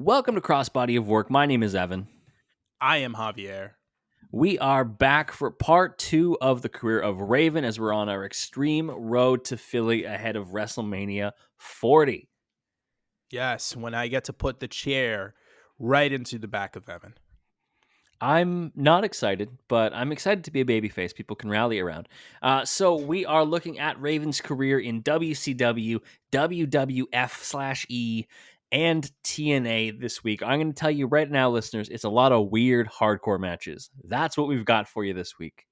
Welcome to Crossbody of Work. My name is Evan. I am Javier. We are back for part 2 of the career of Raven as we're on our extreme road to Philly ahead of WrestleMania 40. Yes, when I get to put the chair right into the back of Evan. I'm not excited, but I'm excited to be a babyface people can rally around. So we are looking at Raven's career in WCW, WWF/E, and TNA this week. I'm going to tell you right now, listeners, it's a lot of weird hardcore matches. That's what we've got for you this week.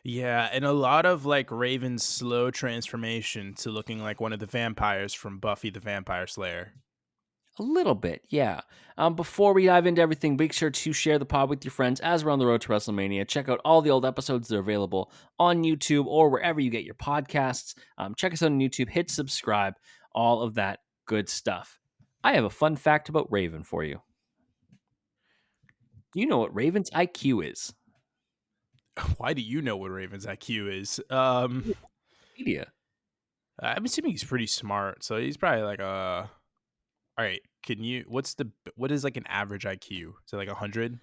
Yeah, and a lot of like Raven's slow transformation to looking like one of the vampires from Buffy the Vampire Slayer. A little bit, yeah. Before we dive into everything, make sure to share the pod with your friends as we're on the road to WrestleMania. Check out all the old episodes that are available on YouTube or wherever you get your podcasts. Check us out on YouTube, hit subscribe, all of that good stuff. I have a fun fact about Raven for you. Do you know what Raven's IQ is? Why do you know what Raven's IQ is? Media. I'm assuming he's pretty smart, so he's probably like all right, what is like an average IQ? Is it like 100?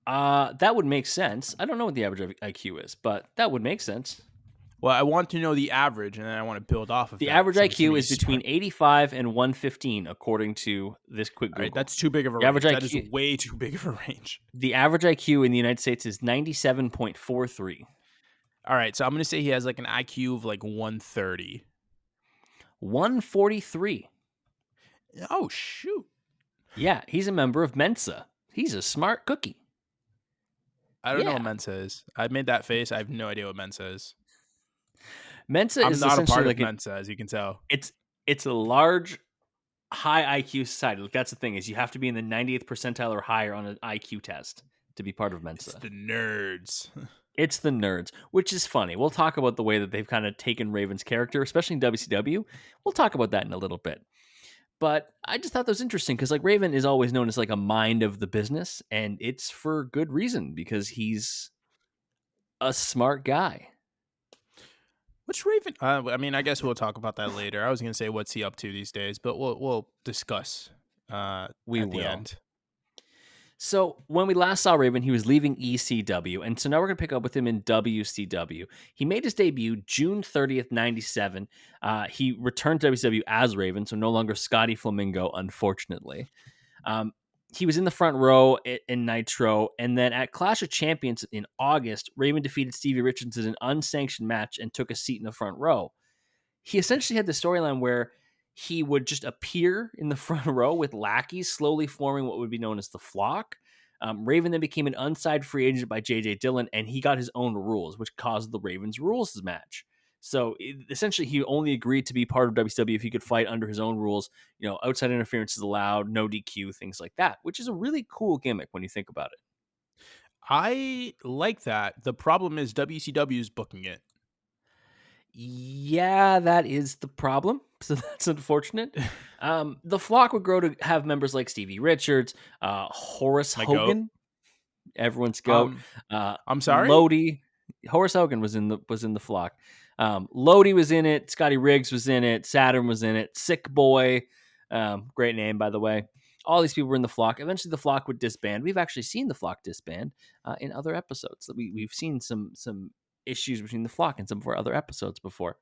That would make sense. I don't know what the average IQ is, but that would make sense. Well, I want to know the average, and then I want to build off of The that. average IQ is between 85 and 115, according to this quick Google. All right, that's too big of a range. That is way too big of a range. The average IQ in the United States is 97.43. All right, so I'm going to say he has like an IQ of like 130. 143. Oh, shoot. Yeah, he's a member of Mensa. He's a smart cookie. I don't know what Mensa is. I made that face. I have no idea what Mensa is. Mensa is not a part like of Mensa, as you can tell. It's a large, high IQ society. Like, that's the thing, is you have to be in the 90th percentile or higher on an IQ test to be part of Mensa. It's the nerds. It's the nerds, which is funny. We'll talk about the way that they've kind of taken Raven's character, especially in WCW. We'll talk about that in a little bit. But I just thought that was interesting because, like, Raven is always known as like a mind of the business, and it's for good reason because he's a smart guy. What's Raven? I mean, I guess we'll talk about that later. I was gonna say what's he up to these days, but we'll discuss. We at will. The end. So when we last saw Raven, he was leaving ECW, and so now we're going to pick up with him in WCW. He made his debut June 30th, 97. He returned to WCW as Raven, so no longer Scotty Flamingo, unfortunately. He was in the front row in Nitro, and then at Clash of Champions in August, Raven defeated Stevie Richards in an unsanctioned match and took a seat in the front row. He essentially had the storyline where he would just appear in the front row with lackeys, slowly forming what would be known as the flock. Raven then became an unsigned free agent by J.J. Dillon, and he got his own rules, which caused the Ravens rules match. So essentially, he only agreed to be part of WCW if he could fight under his own rules. You know, outside interference is allowed, no DQ, things like that, which is a really cool gimmick when you think about it. I like that. The problem is WCW is booking it. Yeah, that is the problem. So that's unfortunate. The flock would grow to have members like Stevie Richards, Horace Hogan, goat. Everyone's goat. I'm sorry, Lodi. Horace Hogan was in the flock. Lodi was in it. Scotty Riggs was in it. Saturn was in it. Sick Boy, great name by the way. All these people were in the flock. Eventually, the flock would disband. We've actually seen the flock disband in other episodes. We've seen some issues between the flock and some of our other episodes before.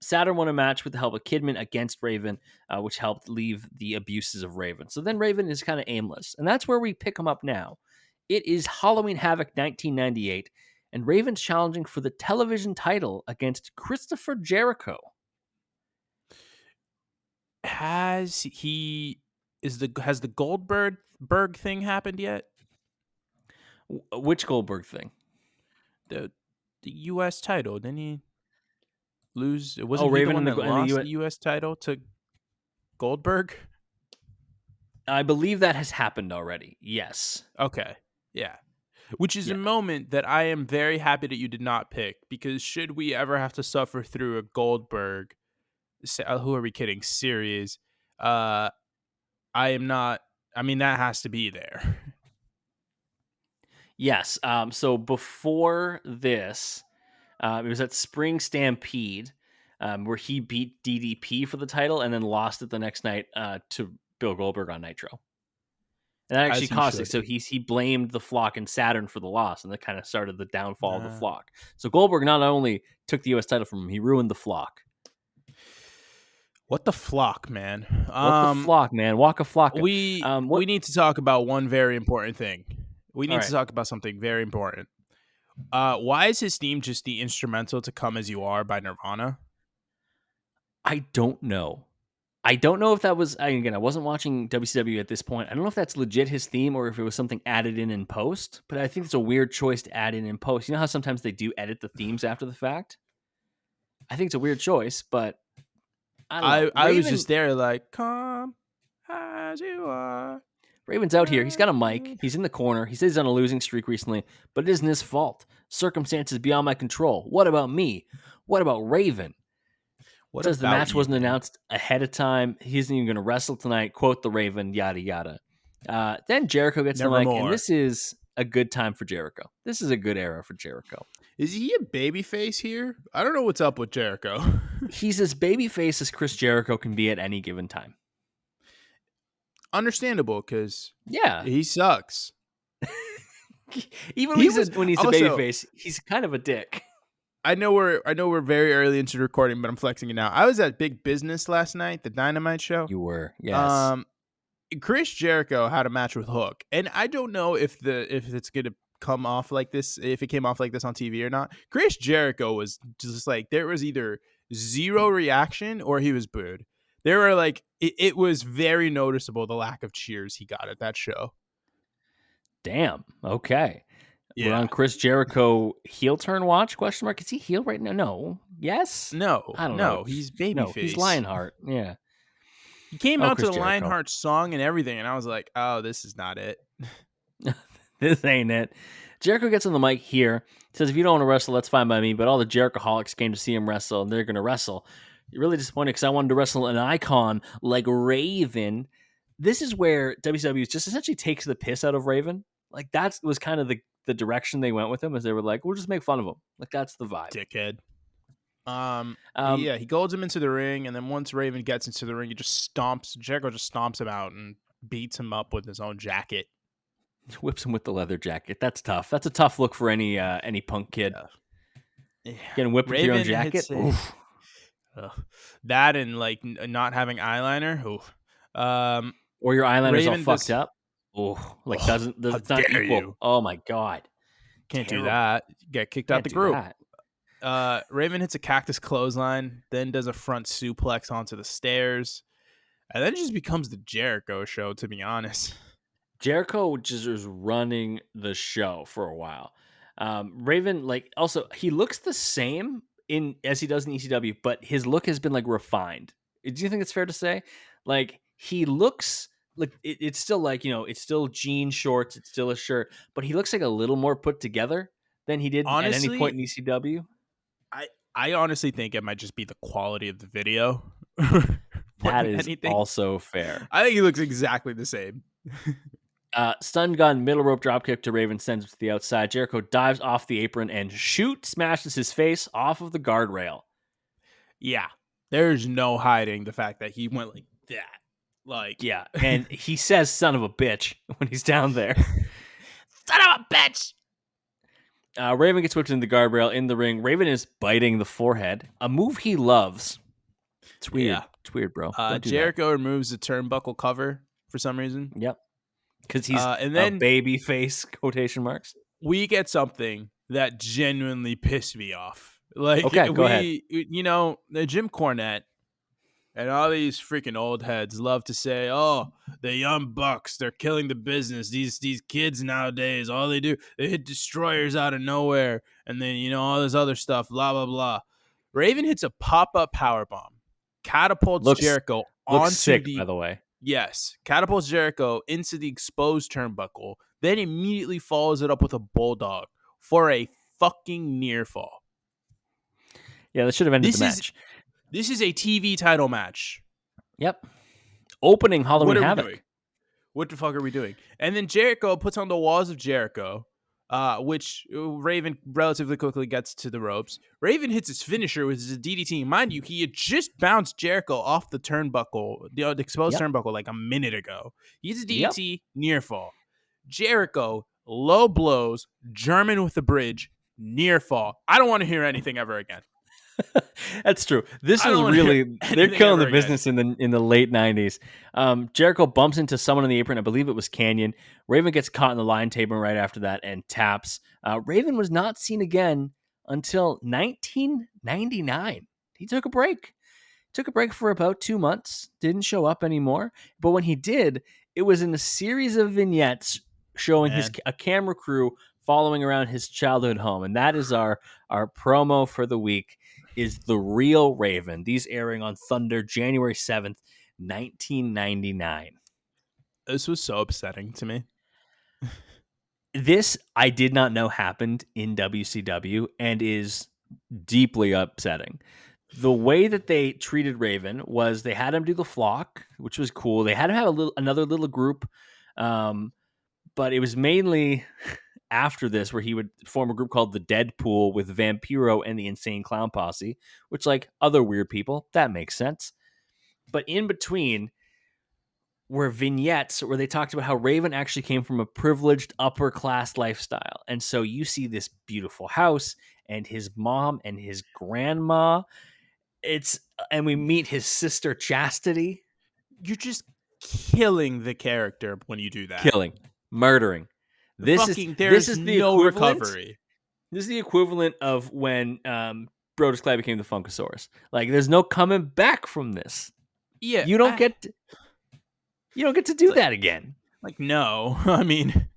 Saturn won a match with the help of Kidman against Raven, which helped leave the abuses of Raven. So then Raven is kind of aimless, and that's where we pick him up now. It is Halloween Havoc 1998, and Raven's challenging for the television title against Christopher Jericho. Has the Goldberg thing happened yet? Which Goldberg thing? The U.S. title. Didn't he lose? Wasn't he Raven the one that lost the the U.S. title to Goldberg? I believe that has happened already. Yes. Okay. Yeah. Which is a moment that I am very happy that you did not pick, because should we ever have to suffer through a Goldberg, who are we kidding, series, I am not. I mean, that has to be there. Yes. So before this, it was at Spring Stampede. where he beat DDP for the title and then lost it the next night to Bill Goldberg on Nitro. And that actually As he caused it. should. So he blamed the Flock and Saturn for the loss, and that kind of started the downfall of the Flock. So Goldberg not only took the U.S. title from him, he ruined the Flock. What the flock, man? What the flock, man? Waka Flocka. We need to talk about one very important thing. We need to right. talk about something very important. Why is his theme just the instrumental to "Come as You Are" by Nirvana? I don't know. I don't know if that was, again, I wasn't watching WCW at this point. I don't know if that's legit his theme or if it was something added in post, but I think it's a weird choice to add in post. You know how sometimes they do edit the themes after the fact? I think it's a weird choice, but I don't know. I was just there like, "Come as you are." Raven's out here. He's got a mic. He's in the corner. He says he's on a losing streak recently, but it isn't his fault. Circumstances beyond my control. What about me? What about Raven? What Says the about match you, wasn't man? announced ahead of time. He isn't even going to wrestle tonight. Quote the Raven, yada, yada. Then Jericho gets the mic, Nevermore. and this is a good time for Jericho. This is a good era for Jericho. Is he a babyface here? I don't know what's up with Jericho. He's as babyface as Chris Jericho can be at any given time. Understandable, because Yeah. he sucks. Even when he's a babyface, he's kind of a dick. I know we're very early into the recording, but I'm flexing it now. I was at Big Business last night, the Dynamite show. You were, yes. Chris Jericho had a match with Hook, and I don't know if it's gonna come off like this, if it came off like this on TV or not. Chris Jericho was just like, there was either zero reaction or he was booed. There were like, it was very noticeable the lack of cheers he got at that show. Damn. Okay. Yeah. We're on Chris Jericho heel turn watch? Question mark. Is he heel right now? No. Yes. No. I don't know. He's babyface. No, he's Lionheart. Yeah. He came out Chris to the Jericho. Lionheart song and everything, and I was like, oh, this is not it. This ain't it. Jericho gets on the mic here. Says, if you don't want to wrestle, that's fine by me. But all the Jerichoholics came to see him wrestle, and they're going to wrestle. You're really disappointed because I wanted to wrestle an icon like Raven. This is where WCW just essentially takes the piss out of Raven. Like, that was kind of the direction they went with him, as they were like, we'll just make fun of him. Like, that's the vibe. Dickhead. He golds him into the ring, and then once Raven gets into the ring, Jericho just stomps him out and beats him up with his own jacket. Whips him with the leather jacket. That's tough. That's a tough look for any punk kid. Yeah. Getting whipped with your own jacket. That and like not having eyeliner. Or your eyeliner's all fucked up. Oh, like doesn't it's not equal. You. Oh my god. Can't do that. Get kicked out the group. Raven hits a cactus clothesline, then does a front suplex onto the stairs, and then it just becomes the Jericho show, to be honest. Jericho just was running the show for a while. Raven, like, also he looks the same as he does in ECW, but his look has been like refined. Do you think it's fair to say? Like, he looks like it's still like, it's still jean shorts, it's still a shirt, but he looks like a little more put together than he did honestly, at any point in ECW. I honestly think it might just be the quality of the video. That is also fair. I think he looks exactly the same. Stun gun, middle rope dropkick to Raven, sends him to the outside. Jericho dives off the apron and smashes his face off of the guardrail. Yeah, there's no hiding the fact that he went like that. Like, yeah, and he says "son of a bitch" when he's down there. Son of a bitch. Raven gets whipped into the guardrail in the ring. Raven is biting the forehead, a move he loves. It's weird. Yeah. It's weird, bro. Jericho removes the turnbuckle cover for some reason. Yep. Because he's and then, a baby face, quotation marks. We get something that genuinely pissed me off. Like, okay, go ahead. The Jim Cornette and all these freaking old heads love to say, oh, the young bucks, they're killing the business. These kids nowadays, all they do, they hit destroyers out of nowhere. And then, all this other stuff, blah, blah, blah. Raven hits a pop-up powerbomb, catapults Jericho onto sick, by the way. Yes, catapults Jericho into the exposed turnbuckle, then immediately follows it up with a bulldog for a fucking near fall. Yeah, that should have ended the match. This is a TV title match. Yep. Opening Halloween Havoc. What the fuck are we doing? And then Jericho puts on the walls of Jericho, which Raven relatively quickly gets to the ropes. Raven hits his finisher with his DDT. Mind you, he had just bounced Jericho off the turnbuckle, the exposed Yep. turnbuckle, like a minute ago. He hits a Yep. DDT, near fall. Jericho, low blows, German with the bridge, near fall. I don't want to hear anything ever again. That's true. This I was don't want to hear really, they're anything killing ever the again. business in the late 90s. Jericho bumps into someone in the apron. I believe it was Canyon. Raven gets caught in the lion table right after that and taps. Raven was not seen again until 1999. He took a break. Took a break for about 2 months. Didn't show up anymore. But when he did, it was in a series of vignettes showing Man, a camera crew following around his childhood home. And that is our promo for the week, is The Real Raven. These airing on Thunder January 7th, 1999. this was so upsetting to me. This I did not know happened in WCW and is deeply upsetting. The way that they treated Raven was they had him do the flock, which was cool. They had him have another little group, but it was mainly after this where he would form a group called the Deadpool with Vampiro and the Insane Clown Posse, which, like other weird people, that makes sense. But in between were vignettes where they talked about how Raven actually came from a privileged upper class lifestyle. And so you see this beautiful house and his mom and his grandma. And we meet his sister Chastity. You're just killing the character when you do that. Killing, murdering. Fucking, This there's is the no equivalent. recovery. This is the equivalent of when Brodus Clay became the Funkasaurus. Like, there's no coming back from this. Yeah, You don't get to do that again. Like, no. I mean,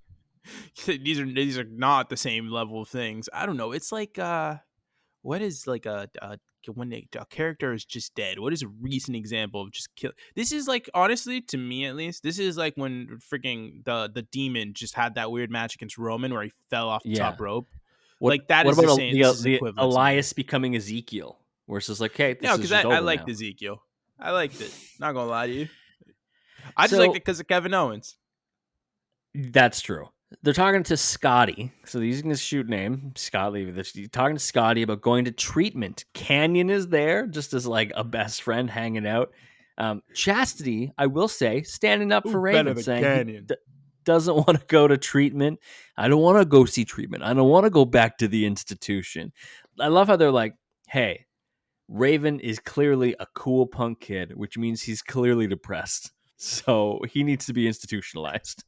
these are not the same level of things. I don't know. It's like what is like when a character is just dead? What is a recent example of just kill? This is like, honestly, to me at least, this is like when freaking the demon just had that weird match against Roman where he fell off the Yeah. top rope. What Like, that What is the about same. This is the equivalent to me. Elias becoming Ezekiel? Where it's just like, hey, No, this is because just I over liked now. Ezekiel. I liked it. Not gonna lie to you. I just liked So it because of Kevin Owens. that's true. They're talking to Scotty. So they're using his shoot name, Scott Levy. They're talking to Scotty about going to treatment. Canyon is there just as like a best friend hanging out. Chastity, I will say, standing up for Who better Raven, than saying he Canyon? doesn't want to go to treatment. I don't want to go see treatment. I don't want to go back to the institution. I love how they're like, hey, Raven is clearly a cool punk kid, which means he's clearly depressed. So he needs to be institutionalized.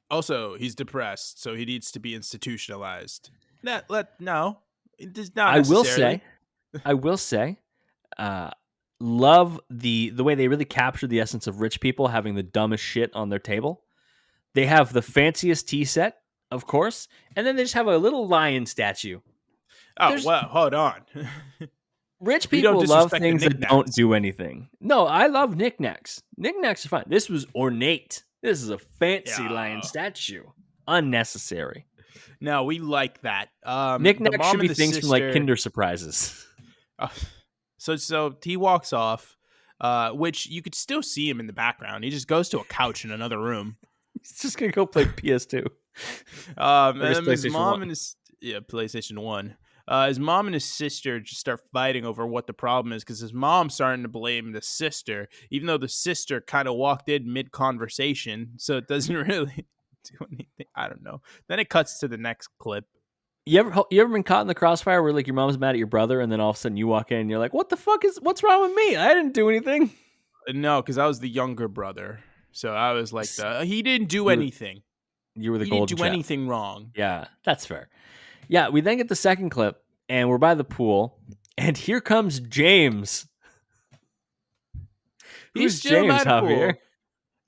Also, he's depressed, so he needs to be institutionalized. No, it does not I will necessarily. say, I will say, uh, love the way they really captured the essence of rich people having the dumbest shit on their table. They have the fanciest tea set, of course, and then they just have a little lion statue. Oh There's well, hold on. Rich We don't people love disrespect the things that don't knickknacks. do anything. No, I love knickknacks. Knickknacks are fine. This was ornate. This is a fancy lion Yeah. statue. Unnecessary. No, we like that. The Knickknacks mom should be and the things from like sister. Kinder Surprises. Uh, so he walks off, which you could still see him in the background. He just goes to a couch in another room. He's just gonna go play PS2. And Or his then his PlayStation mom 1. and his PlayStation 1. His mom and his sister just start fighting over what the problem is because his mom's starting to blame the sister, even though the sister kind of walked in mid conversation, so it doesn't really do anything. I don't know. Then it cuts to the next clip. You ever been caught in the crossfire where like your mom's mad at your brother and then all of a sudden you walk in and you're like, what's wrong with me? I didn't do anything. No, because I was the younger brother, so I was like he didn't do You were, anything. you were the He didn't golden do child. anything wrong. Yeah, that's fair. Yeah, we then get the second clip and we're by the pool and here comes James. He's Who's still by James, the Javier? pool.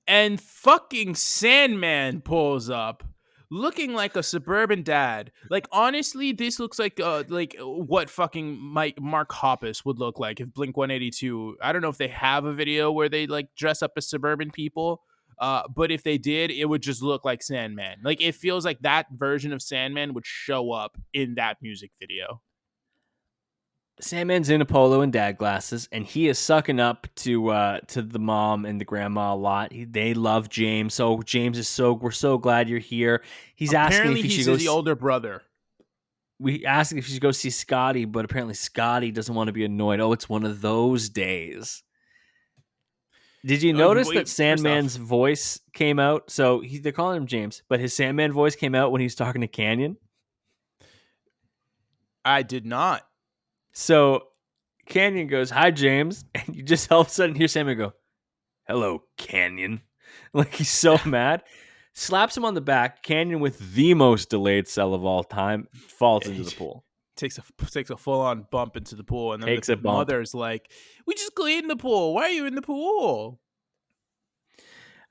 And fucking Sandman pulls up looking like a suburban dad. Like, honestly, this looks like what fucking Mark Hoppus would look like if Blink 182. I don't know if they have a video where they like dress up as suburban people. But if they did, it would just look like Sandman. Like, it feels like that version of Sandman would show up in that music video. Sandman's in a polo and dad glasses, and he is sucking up to the mom and the grandma a lot. They love James, so James is we're so glad you're here. He's asking if Apparently, he should he's go. the older brother. We asking if he should go see Scotty, but apparently Scotty doesn't want to be annoyed. Oh, it's one of those days. Did you notice that First Sandman's off, voice came out? So they're calling him James, but his Sandman voice came out when he's talking to Canyon. I did not. So Canyon goes, "Hi, James," and you just all of a sudden hear Sandman go, "Hello, Canyon." Like he's so mad. Slaps him on the back. Canyon, with the most delayed sell of all time, falls Yeah, into he the pool. takes a full on bump into the pool, and then Takes a the bump. mother's like, "We just cleaned the pool. Why are you in the pool?"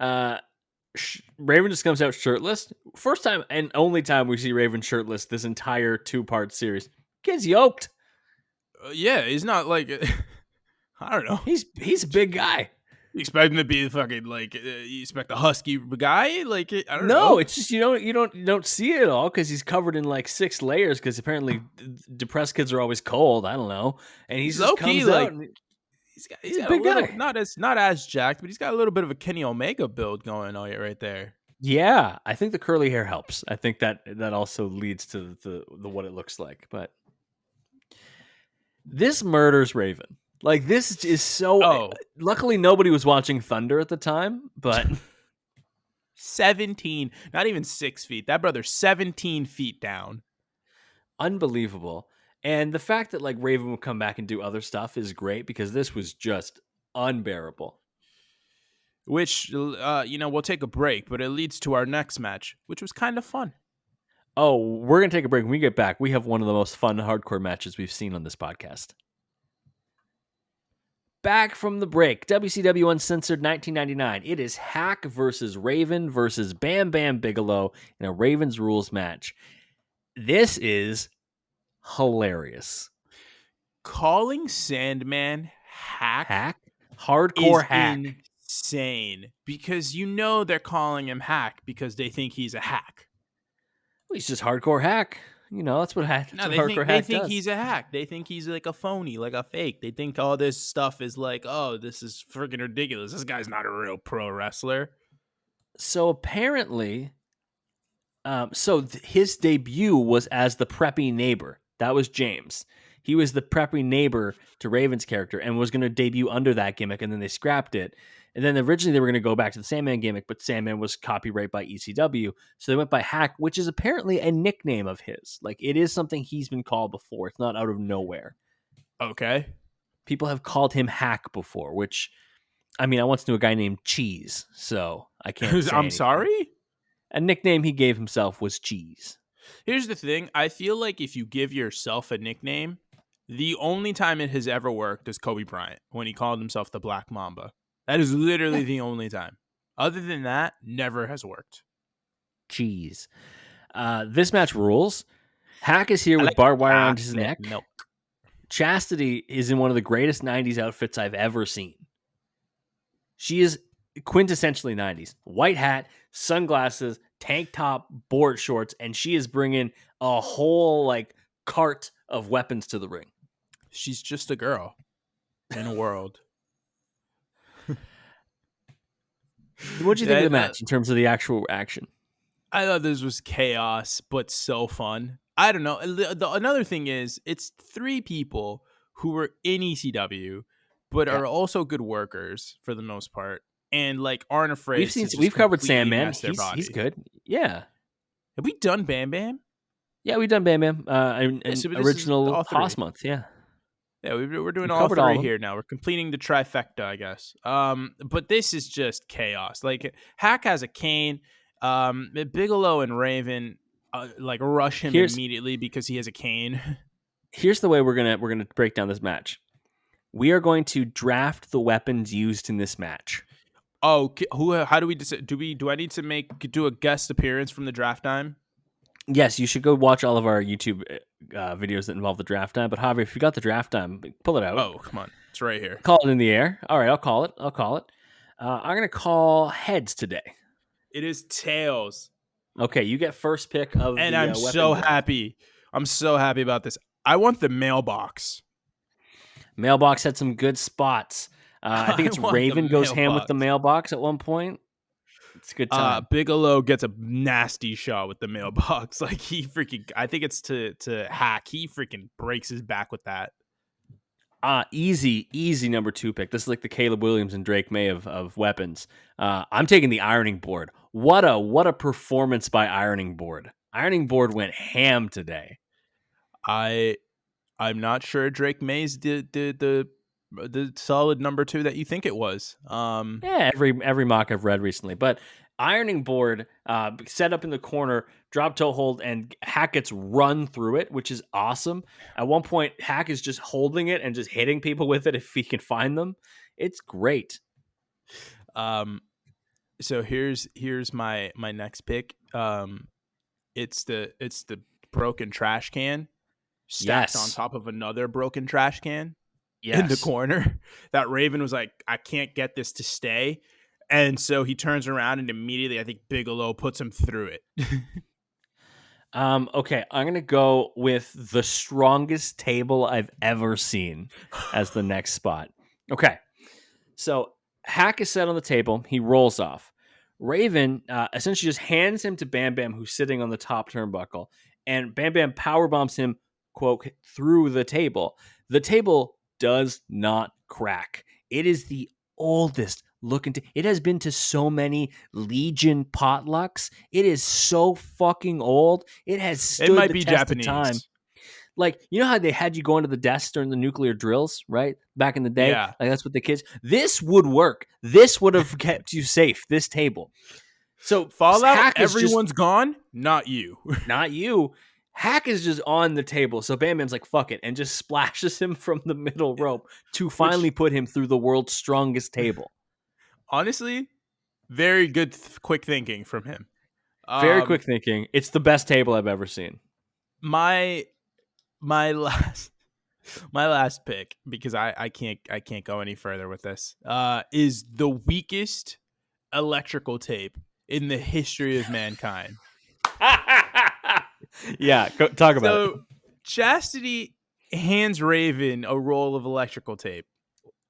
Raven just comes out shirtless. First time and only time we see Raven shirtless this entire 2-part series. Kid's yoked. Yeah, he's not like I don't know. He's a big guy. You expect him to be fucking like you expect a husky guy? Like I don't No, know. it's just you don't see it all because he's covered in like 6 layers. Because apparently depressed kids are always cold. I don't know, and he He's just low key comes out. like And he's he's a got a big little guy. not as jacked, but he's got a little bit of a Kenny Omega build going on right there. Yeah, I think the curly hair helps. I think that also leads to the what it looks like. But this murders Raven. Like this is so. Oh, Luckily, nobody was watching Thunder at the time, but 17, not even 6 feet. That brother's 17 feet down. unbelievable. And the fact that like Raven would come back and do other stuff is great because this was just unbearable. Which we'll take a break, but it leads to our next match, which was kind of fun. Oh, we're gonna take a break. When we get back, we have one of the most fun hardcore matches we've seen on this podcast. Back from the break, WCW Uncensored 1999. It is Hack versus Raven versus Bam Bam Bigelow in a Ravens Rules match. This is hilarious. Calling Sandman Hack Hardcore is Hack. insane because they're calling him Hack because they think he's a hack. Well, he's just hardcore Hack. That's what No, hardcore they Hack think does. he's a hack. They think he's like a phony, like a fake. They think all this stuff is like, oh, this is freaking ridiculous. This guy's not a real pro wrestler. So apparently, his debut was as the preppy neighbor. That was James. He was the preppy neighbor to Raven's character and was going to debut under that gimmick, and then they scrapped it. And then originally they were going to go back to the Sandman gimmick, but Sandman was copyright by ECW. So they went by Hack, which is apparently a nickname of his. Like, it is something he's been called before. It's not out of nowhere. Okay. People have called him Hack before, which, I mean, I once knew a guy named Cheese, so I can't say I'm anything. sorry? A nickname he gave himself was Cheese. Here's the thing. I feel like if you give yourself a nickname, the only time it has ever worked is Kobe Bryant when he called himself the Black Mamba. That is literally the only time. Other than that, never has worked. Cheese. This match rules. Hack is here with barbed wire around his neck. Milk. Chastity is in one of the greatest 90s outfits I've ever seen. She is quintessentially 90s. White hat, sunglasses, tank top, board shorts, and she is bringing a whole like cart of weapons to the ring. She's just a girl in a world. What do you think of the match in terms of the actual action? I thought this was chaos, but so fun. I don't know. Another thing is, it's 3 people who were in ECW, but are also good workers for the most part, and like aren't afraid. We've covered completely Sandman. mess their body. He's good. Yeah. Have we done Bam Bam? Yeah, we've done Bam Bam. Original Haas month. Yeah. Yeah, we're doing all 3 here now. We're completing the trifecta, I guess. But this is just chaos. Like Hack has a cane. Bigelow and Raven like rush him immediately because he has a cane. Here's the way we're gonna break down this match. We are going to draft the weapons used in this match. Oh, how do we decide? Do I need to do a guest appearance from the draft time? Yes, you should go watch all of our YouTube videos that involve the draft time. But Javier, if you got the draft time, pull it out. Oh, come on. It's right here. Call it in the air. All right, I'll call it. I'm going to call heads today. It is tails. Okay, you get first pick of and I'm so happy. I'm so happy about this. I want the mailbox. Mailbox had some good spots. I think I it's want the Raven goes ham with the mailbox. mailbox at one point. It's a good time. Bigelow gets a nasty shot with the mailbox. Like he freaking, I think it's to Hack. He freaking breaks his back with that. Easy number 2 pick. This is like the Caleb Williams and Drake May of weapons. I'm taking the ironing board. What a performance by ironing board. Ironing board went ham today. I I'm not sure Drake May's the solid number 2 that you think it was. Yeah, every mock I've read recently, but ironing board set up in the corner, drop toe hold, and Hack gets run through it, which is awesome. At one point, Hack is just holding it and just hitting people with it if he can find them. It's great. Um, so here's my next pick. It's the broken trash can stacked on Yes, top of another broken trash can in the yes. corner. That Raven was like, I can't get this to stay. And so he turns around and immediately I think Bigelow puts him through it. Okay, I'm gonna go with the strongest table I've ever seen as the next spot. Okay, so Hack is set on the table. He rolls off. Raven essentially just hands him to Bam Bam, who's sitting on the top turnbuckle, and Bam Bam power bombs him, quote, through the table. The table does not crack. It is the oldest looking. It has been to so many Legion potlucks. It is so fucking old. It has It stood might the be test of time. Japanese. Like, you know how they had you go into the desk during the nuclear drills, right? Back in the day? Yeah. Like, that's what the kids. This would work. This would have kept you safe, this table. So, Fallout, Hack is just everyone's gone, not you. not you. Hack is just on the table. So Bam Bam's like, fuck it, and just splashes him from the middle rope to finally Which put him through the world's strongest table. honestly, very good quick thinking from him. Very quick Um thinking. It's the best table I've ever seen. my my last my last pick, because I can't go any further with this, is the weakest electrical tape in the history of mankind. Yeah, talk about it. So Chastity hands Raven a roll of electrical tape.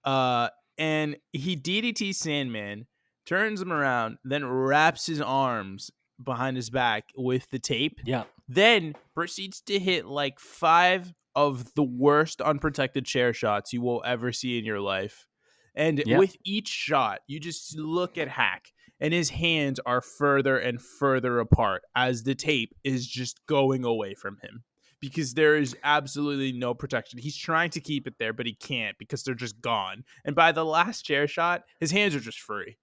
Uh, and he DDT Sandman, turns him around, then wraps his arms behind his back with the tape, Yeah, then proceeds to hit like 5 of the worst unprotected chair shots you will ever see in your life. And yeah. with each shot, you just look at Hack, and his hands are further and further apart as the tape is just going away from him because there is absolutely no protection. He's trying to keep it there, but he can't because they're just gone. And by the last chair shot, his hands are just free.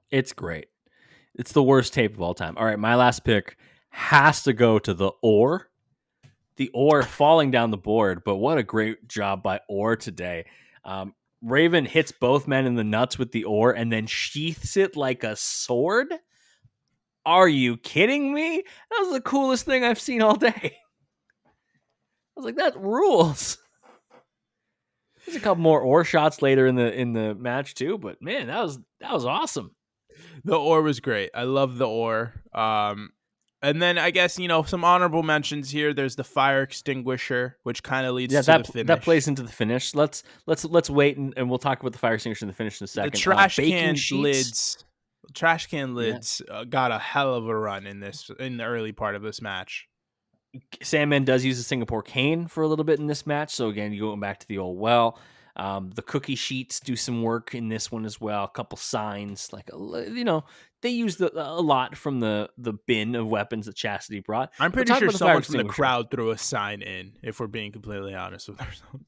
It's great. It's the worst tape of all time. All right, my last pick has to go to the Ore. The Ore falling down the board, but what a great job by Ore today. Raven hits both men in the nuts with the Ore and then sheaths it like a sword. Are you kidding me? That was the coolest thing I've seen all day. I was like, that rules. There's a couple more Ore shots later in the match too, but man, that was awesome. The Ore was great. I love the Ore. And then I guess, some honorable mentions here. There's the fire extinguisher, which kind of leads Yeah, to the that plays finish. into the finish. Let's wait and we'll talk about the fire extinguisher in the finish in a The second. Baking sheets. trash can Yeah, lids got a hell of a run in the early part of this match. Sandman does use a Singapore cane for a little bit in this match. So again, you going back to the old well. The cookie sheets do some work in this one as well. A couple signs, they used a lot from the bin of weapons that Chastity brought. I'm But pretty talk sure about the fire someone from the extinguisher. crowd threw a sign in, if we're being completely honest with ourselves.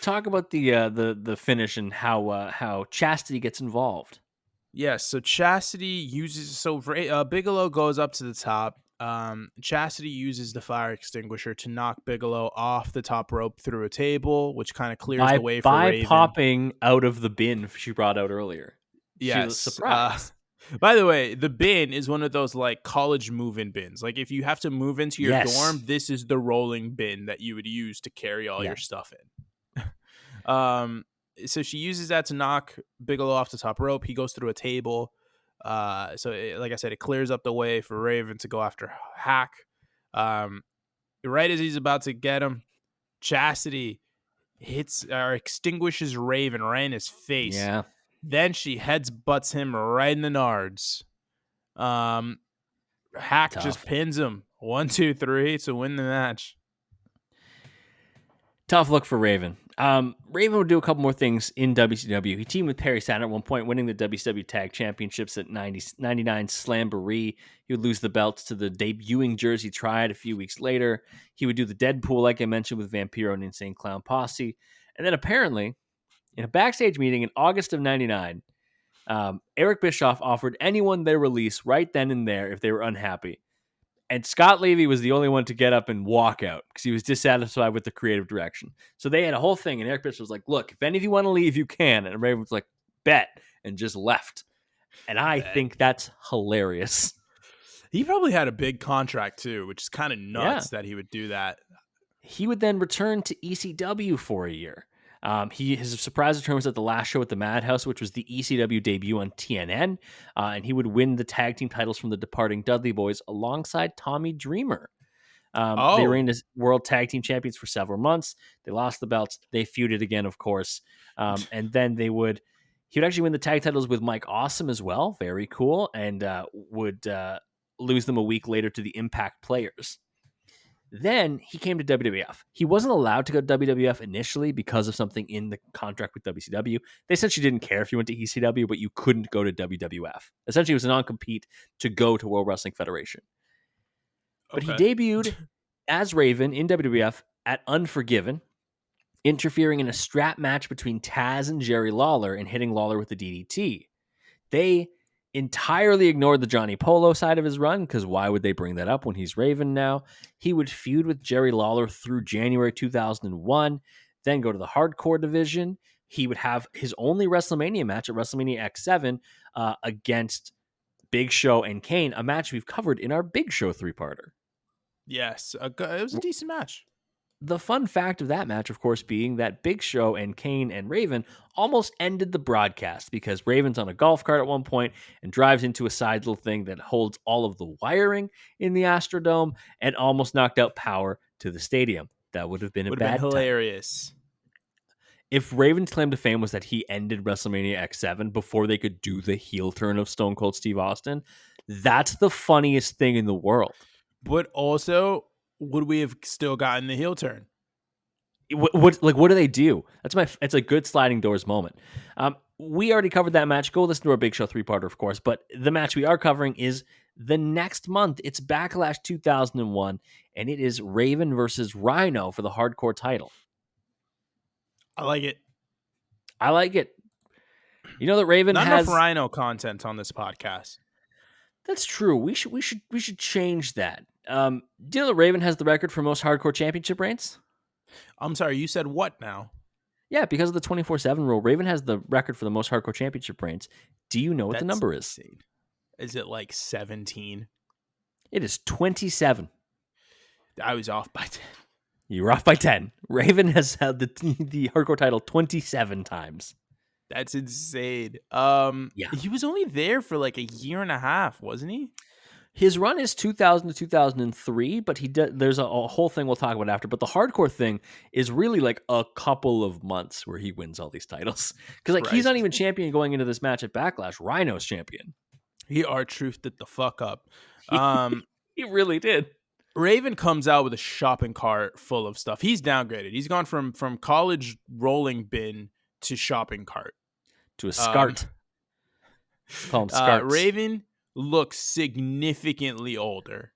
Talk about the finish and how Chastity gets involved. Yes, so Chastity uses Bigelow goes up to the top. Chastity uses the fire extinguisher to knock Bigelow off the top rope through a table, which kind of clears the way for By Raven. popping out of the bin she brought out earlier. She was Yes. surprised. By the way, the bin is one of those like college move-in bins. Like if you have to move into your Yes. dorm, this is the rolling bin that you would use to carry all Yeah. your stuff in. Um, so she uses that to knock Bigelow off the top rope. He goes through a table. Like I said, it clears up the way for Raven to go after Hack. Right as he's about to get him, Chastity hits or extinguishes Raven right in his face. Yeah, Then she butts him right in the nards. Hack just tough. pins him 1, 2, 3 to win the match. Tough look for Raven. Raven would do a couple more things in WCW. He teamed with Perry Saturn at one point, winning the WCW Tag Championships at 99 Slamboree. He would lose the belts to the debuting Jersey Triad a few weeks later. He would do the Deadpool, like I mentioned, with Vampiro and Insane Clown Posse. And then apparently, in a backstage meeting in August of 99, Eric Bischoff offered anyone their release right then and there if they were unhappy. And Scott Levy was the only one to get up and walk out because he was dissatisfied with the creative direction. So they had a whole thing, and Eric Bischoff was like, look, if any of you want to leave, you can. And Raven was like, bet, and just left. And I think that's hilarious. He probably had a big contract too, which is kind of Yeah. nuts that he would do that. He would then return to ECW for a year. His surprise return was at the last show at the Madhouse, which was the ECW debut on TNN, and he would win the tag team titles from the departing Dudley Boys alongside Tommy Dreamer. They reigned as world tag team champions for several months. They lost the belts. They feuded again, of course, and then he would actually win the tag titles with Mike Awesome as well. Very cool, and would lose them a week later to the Impact Players. Then he came to WWF. He wasn't allowed to go to WWF initially because of something in the contract with WCW. They essentially didn't care if you went to ECW, but you couldn't go to WWF. Essentially, it was a non-compete to go to World Wrestling Federation. But he debuted as Raven in WWF at Unforgiven, interfering in a strap match between Taz and Jerry Lawler and hitting Lawler with the DDT. They entirely ignored the Johnny Polo side of his run, because why would they bring that up when he's Raven now? He would feud with Jerry Lawler through January 2001, then go to the hardcore division. He would have his only WrestleMania match at WrestleMania X7 against Big Show and Kane, a match we've covered in our Big Show 3-parter. Yes, it was a decent match. The fun fact of that match, of course, being that Big Show and Kane and Raven almost ended the broadcast because Raven's on a golf cart at one point and drives into a side little thing that holds all of the wiring in the Astrodome and almost knocked out power to the stadium. That would have been a bad time. Hilarious. If Raven's claim to fame was that he ended WrestleMania X7 before they could do the heel turn of Stone Cold Steve Austin, that's the funniest thing in the world. But also, would we have still gotten the heel turn? What do they do? It's a good sliding doors moment. We already covered that match. Go listen to our Big Show 3-parter, of course. But the match we are covering is the next month. It's Backlash 2001, and it is Raven versus Rhino for the hardcore title. I like it. I like it. You know that Raven Not has enough Rhino content on this podcast. That's true. We should change that. Do you know that Raven has the record for most hardcore championship reigns? I'm sorry, you said what now? Yeah, because of the 24/7 rule, Raven has the record for the most hardcore championship reigns. Do you know what the number is? Insane. Is it like 17? It is 27. I was off by 10. You were off by 10. Raven has held the hardcore title 27 times. That's insane. Yeah. He was only there for like a year and a half, wasn't he? His run is 2000 to 2003, but there's a whole thing we'll talk about after. But the hardcore thing is really like a couple of months where he wins all these titles. Because he's not even champion going into this match at Backlash. Rhino's champion. He R-truthed it the fuck up. He really did. Raven comes out with a shopping cart full of stuff. He's downgraded. He's gone from college rolling bin to shopping cart. To a SCART. Call him SCARTs. Raven looks significantly older.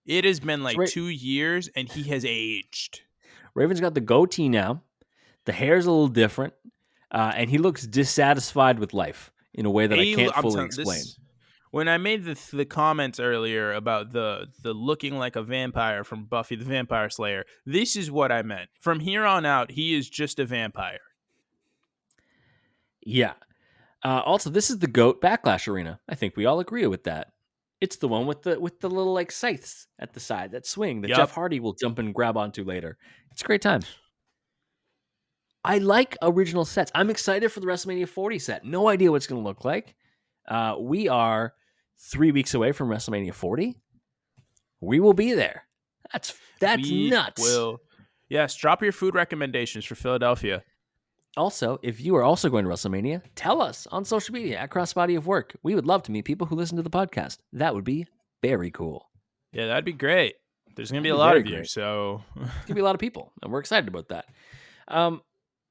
It has been like 2 years, and he has aged. Raven's got the goatee now. The hair's a little different, and he looks dissatisfied with life in a way that I can't fully explain. When I made the comments earlier about the looking like a vampire from Buffy the Vampire Slayer, this is what I meant. From here on out, he is just a vampire. Yeah. Also, this is the GOAT Backlash Arena. I think we all agree with that. It's the one with the little like scythes at the side that swing that Jeff Hardy will jump and grab onto later. It's a great time. I like original sets. I'm excited for the WrestleMania 40 set. No idea what it's going to look like. We are 3 weeks away from WrestleMania 40. We will be there. That's nuts. Yes, drop your food recommendations for Philadelphia. Also, if you are also going to WrestleMania, tell us on social media at Crossbody of Work. We would love to meet people who listen to the podcast. That would be very cool. Yeah, that'd be great. There's gonna be That'd a be lot very of you, great. so It's gonna be a lot of people, and we're excited about that.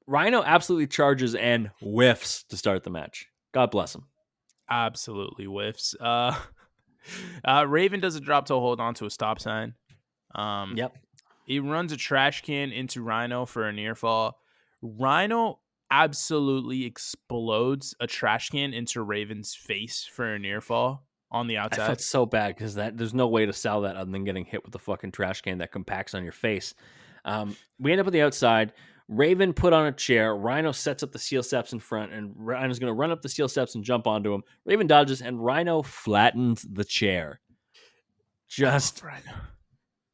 Rhino absolutely charges and whiffs to start the match. God bless him. absolutely whiffs. Raven does a drop toe hold onto a stop sign. Um, Yep. he runs a trash can into Rhino for a near fall. Rhino absolutely explodes a trash can into Raven's face for a near fall on the I felt outside. so bad because there's no way to sell that other than getting hit with the fucking trash can that compacts on your face. We end up on the outside. Raven put on a chair. Rhino sets up the steel steps in front, and Rhino's going to run up the steel steps and jump onto him. Raven dodges, and Rhino flattens the chair. I love Just, Rhino.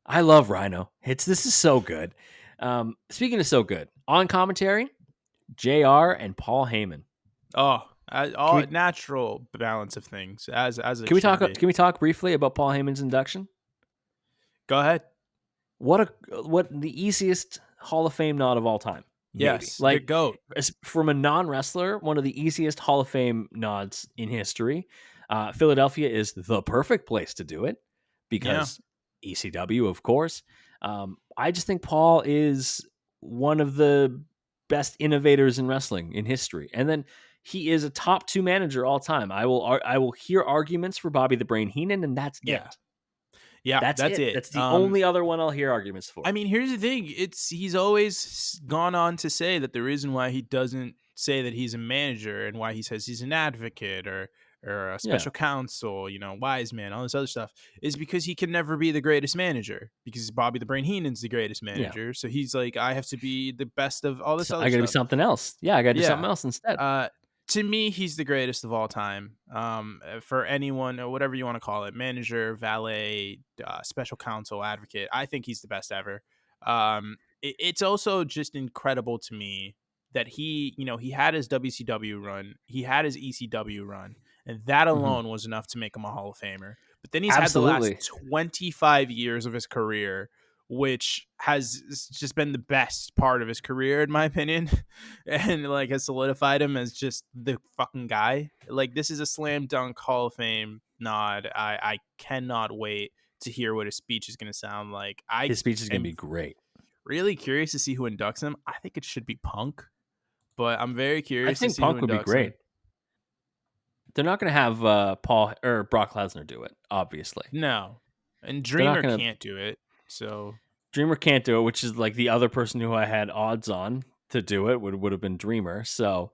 I love Rhino. This is so good. Speaking of so good, on commentary, JR and Paul Heyman. Oh, Can all we natural balance of things as it can we should talk? be. Can we talk briefly about Paul Heyman's induction? Go ahead. What the easiest Hall of Fame nod of all time? Maybe Yes, the like goat. from a non-wrestler, one of the easiest Hall of Fame nods in history. Philadelphia is the perfect place to do it Yeah, because ECW, of course. I just think Paul is one of the best innovators in wrestling in history, and then he is a top 2 manager all time. I will hear arguments for Bobby the Brain Heenan, and that's yeah, it. yeah. That's That's it. it. That's the only other one I'll hear arguments I for. mean, here's the thing. He's always gone on to say that the reason why he doesn't say that he's a manager and why he says he's an advocate or a Yeah, special counsel, wise man, all this other stuff, is because he can never be the greatest manager because Bobby the Brain Heenan's the greatest yeah. manager. So he's like, I have to be the best of all this So other I got to be stuff. something else. Yeah, I got to do something Yeah. else instead. Uh, to me, he's the greatest of all time. For anyone or whatever you want to call it, manager, valet, special counsel, advocate. I think he's the best ever. It's also just incredible to me that he had his WCW run, he had his ECW run, and that Hmm. alone was enough to make him a Hall of Famer. But then he's had the last Absolutely. 25 years of his career, which has just been the best part of his career, in my opinion, and like has solidified him as just the fucking guy. Like this is a slam dunk Hall of Fame nod. I cannot wait to hear what his speech is going to sound like. I His speech is going to am be great. really curious to see who inducts him. I think it should be Punk, but I'm very I curious to think see who Punk would be inducts him. great. They're not going to have Paul or Brock Lesnar do it, obviously. No, and They're not Dreamer going to. can't do it. So Dreamer can't do it, which is like the other person who I had odds on to do it would have been Dreamer. So,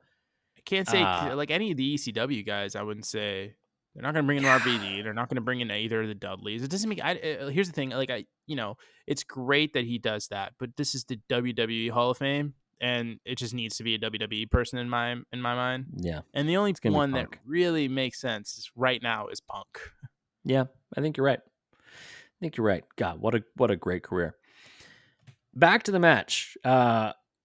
I can't say uh, like any of the ECW guys. I wouldn't say they're not going to bring in RVD. They're not going to bring in either of the Dudleys. It doesn't make. Here's the thing. Like it's great that he does that, but this is the WWE Hall of Fame, and it just needs to be a WWE person in my mind. yeah, And the only it's going to be one that Punk. really makes sense right now is Punk. Yeah, I think you're right. I think you're right. God, what a great career. Back to the match.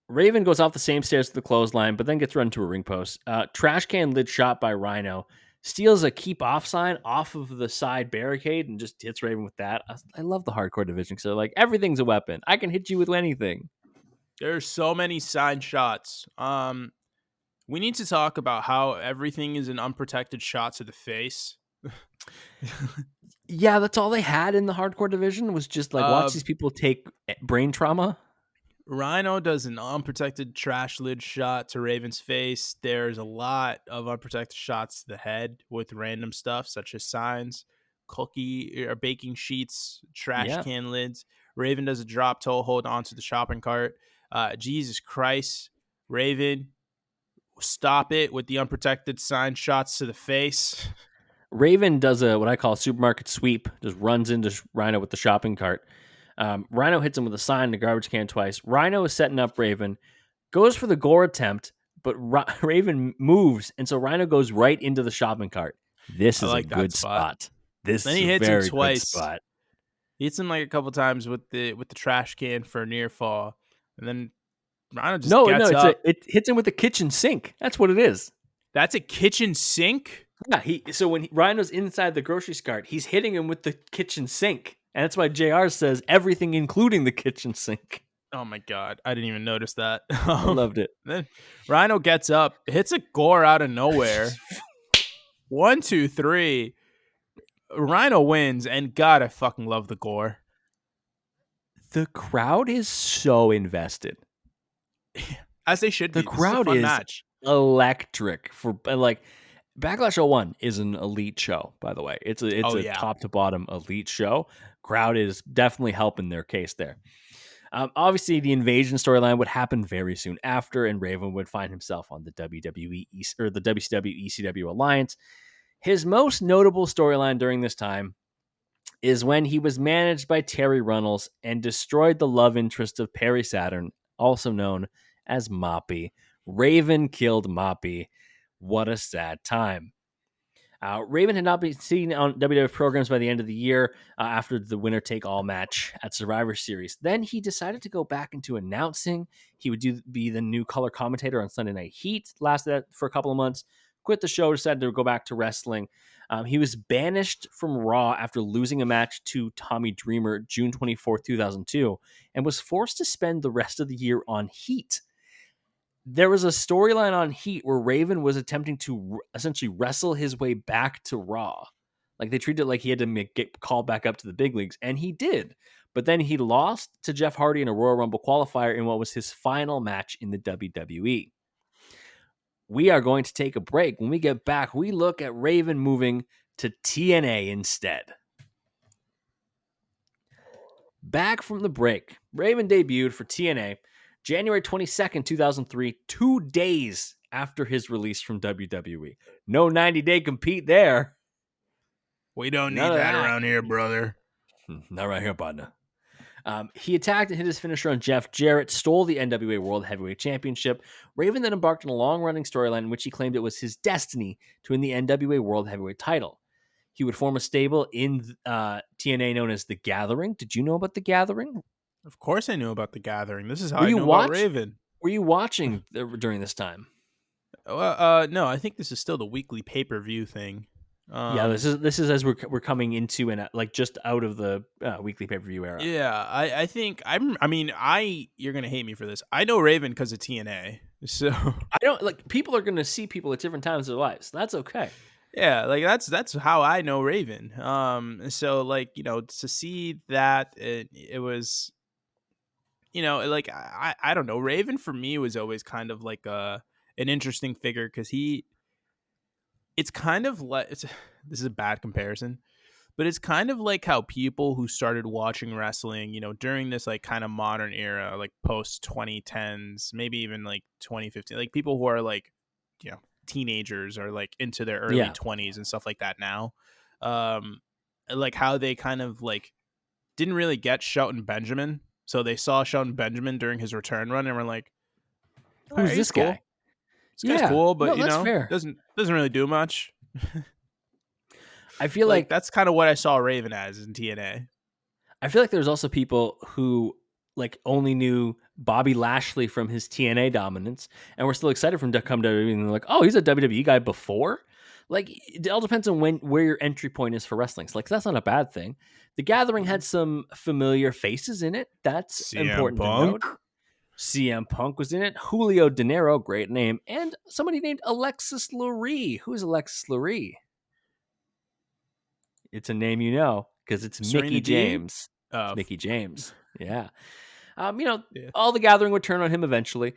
Raven goes off the same stairs to the clothesline, but then gets run to a ring post. Trash can lid shot by Rhino. Steals a keep off sign off of the side barricade and just hits Raven with that. I love the hardcore division. So like everything's a weapon. I can hit you with anything. There's so many side shots. We need to talk about how everything is an unprotected shot to the face. Yeah, that's all they had in the hardcore division was just like watch uh, these people take brain trauma. Rhino does an unprotected trash lid shot to Raven's face. There's a lot of unprotected shots to the head with random stuff such as signs, cookie or baking sheets, trash Yeah. can lids. Raven does a drop toe hold onto the shopping cart. Jesus Christ, Raven, stop it with the unprotected sign shots to the face. Raven does a what I call a supermarket sweep, just runs into Rhino with the shopping cart. Rhino hits him with a sign in the garbage can twice. Rhino is setting up Raven, goes for the gore attempt, but Raven moves, and so Rhino goes right into the shopping cart. This I is a like that good spot. spot. This Then is he a hits him very good twice. spot. He hits him like a couple times with the trash can for a near fall, and then Rhino just No, gets up. it hits him with the kitchen sink. That's what it is. That's a kitchen sink. Yeah, so when Rhino's inside the grocery cart, he's hitting him with the kitchen sink, and that's why JR says everything, including the kitchen sink. Oh my god, I didn't even notice that. I loved it. Then Rhino gets up, hits a gore out of nowhere. 1, 2, 3. Rhino wins, and God, I fucking love the gore. The crowd is so invested. As they should The be. This is a crowd fun is match. electric for like Backlash 01 is an elite show, by the way. It's Oh a yeah. top to bottom elite show. Crowd is definitely helping their case there. Obviously, the invasion storyline would happen very soon after, and Raven would find himself on the WWE East, or the WCW ECW alliance. His most notable storyline during this time is when he was managed by Terry Runnels and destroyed the love interest of Perry Saturn, also known as Moppy. Raven killed Moppy. What a sad time. Raven had not been seen on WWF programs by the end of the year after the winner take all match at Survivor Series. Then he decided to go back into announcing. He would be the new color commentator on Sunday Night Heat. Lasted that for a couple of months. Quit the show, decided to go back to wrestling. He was banished from Raw after losing a match to Tommy Dreamer June 24th, 2002, and was forced to spend the rest of the year on Heat. There was a storyline on Heat where Raven was attempting to essentially wrestle his way back to Raw. Like they treated it like he had to get called back up to the big leagues, and he did. But then he lost to Jeff Hardy in a Royal Rumble qualifier in what was his final match in the WWE. We are going to take a break. When we get back, we look at Raven moving to TNA instead. Back from the break, Raven debuted for TNA January 22nd, 2003, 2 days after his release from WWE. No 90-day compete there. We don't None need of that that. around here, brother. Not right here, partner. He attacked and hit his finisher on Jeff Jarrett, stole the NWA World Heavyweight Championship. Raven then embarked on a long-running storyline in which he claimed it was his destiny to win the NWA World Heavyweight title. He would form a stable in TNA known as The Gathering. Did you know about The Gathering? Of course I knew about the Gathering. This is how Were I you knew about watch? Raven. Were you watching during this time? No, I think this is still the weekly pay-per-view thing. Yeah, this is as we're coming into and like just out of the weekly pay per view era. Yeah, I think you're gonna hate me for this. I know Raven because of TNA. So I don't like people are going to see people at different times of their lives. That's okay. yeah, like that's how I know Raven. So like to see that it was like I don't know, Raven for me was always kind of like an interesting figure because it's kind of like this is a bad comparison, but it's kind of like how people who started watching wrestling, during this like kind of modern era, like post 2010s, maybe even like 2015, like people who are like, teenagers or like into their early Yeah. 20s and stuff like that now. Like how they kind of like didn't really get Shelton Benjamin. So they saw Shelton Benjamin during his return run and were like, all Who's right, he's this guy? cool. This guy's Yeah. cool, but No, that's fair. doesn't really do much. I feel Like like that's kind of what I saw Raven as in TNA. there's also people who like only knew Bobby Lashley from his TNA dominance and were still excited for him to come to WWE and they're like, "Oh, he's a WWE guy before?" Like it all depends on where your entry point is for wrestling. So, like that's not a bad thing. The Gathering had some familiar faces in it. That's CM important to Punk. note. CM Punk was in it. Julio De Niro, great name, and somebody named Alexis Lurie. Who's Alexis Lurie? It's a name you know because it's Serena Mickey Deeb? James. It's Oh, Mickey James. Yeah. yeah. All the Gathering would turn on him eventually.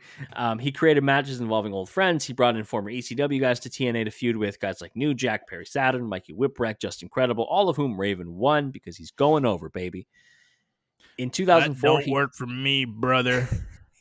He created matches involving old friends. He brought in former ECW guys to TNA to feud with guys like New Jack, Perry Saturn, Mikey Whipwreck, Justin Credible, all of whom Raven won because he's going over, baby. In That 2004, don't work for me, brother.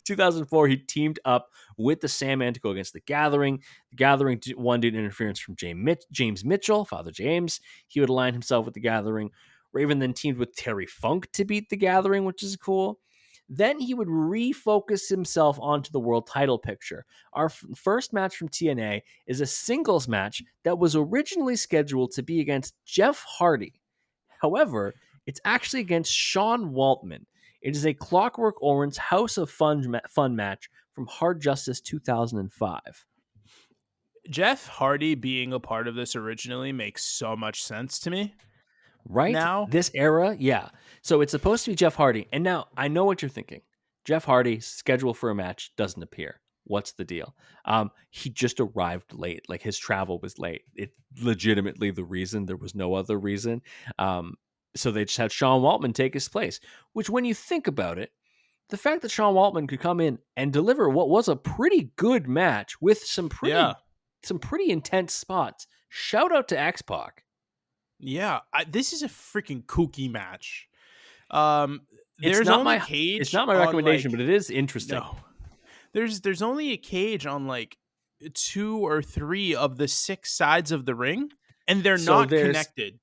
2004, he teamed up with the Sandman to go against the Gathering. The Gathering won due to interference from James Mitchell, Father James. He would align himself with the Gathering. Raven then teamed with Terry Funk to beat the Gathering, which is cool. Then he would refocus himself onto the world title picture. Our first match from TNA is a singles match that was originally scheduled to be against Jeff Hardy. However, it's actually against Sean Waltman. It is a Clockwork Orange House of Fun match from Hard Justice 2005. Jeff Hardy being a part of this originally makes so much sense to me. Right? Now, This era, yeah. So it's supposed to be Jeff Hardy. And now I know what you're thinking. Jeff Hardy, scheduled for a match, doesn't appear. What's the deal? He just arrived late. Like his travel was late. It legitimately the reason. There was no other reason. So they just had Sean Waltman take his place. Which, when you think about it, the fact that Sean Waltman could come in and deliver what was a pretty good match with Yeah. some pretty intense spots. Shout out to X Pac. Yeah. This is a freaking kooky match. Um, It's there's not only my it's cage not my on recommendation, like but it is interesting. no. There's only a cage on like 2 or 3 of the 6 sides of the ring, and they're So not there's connected.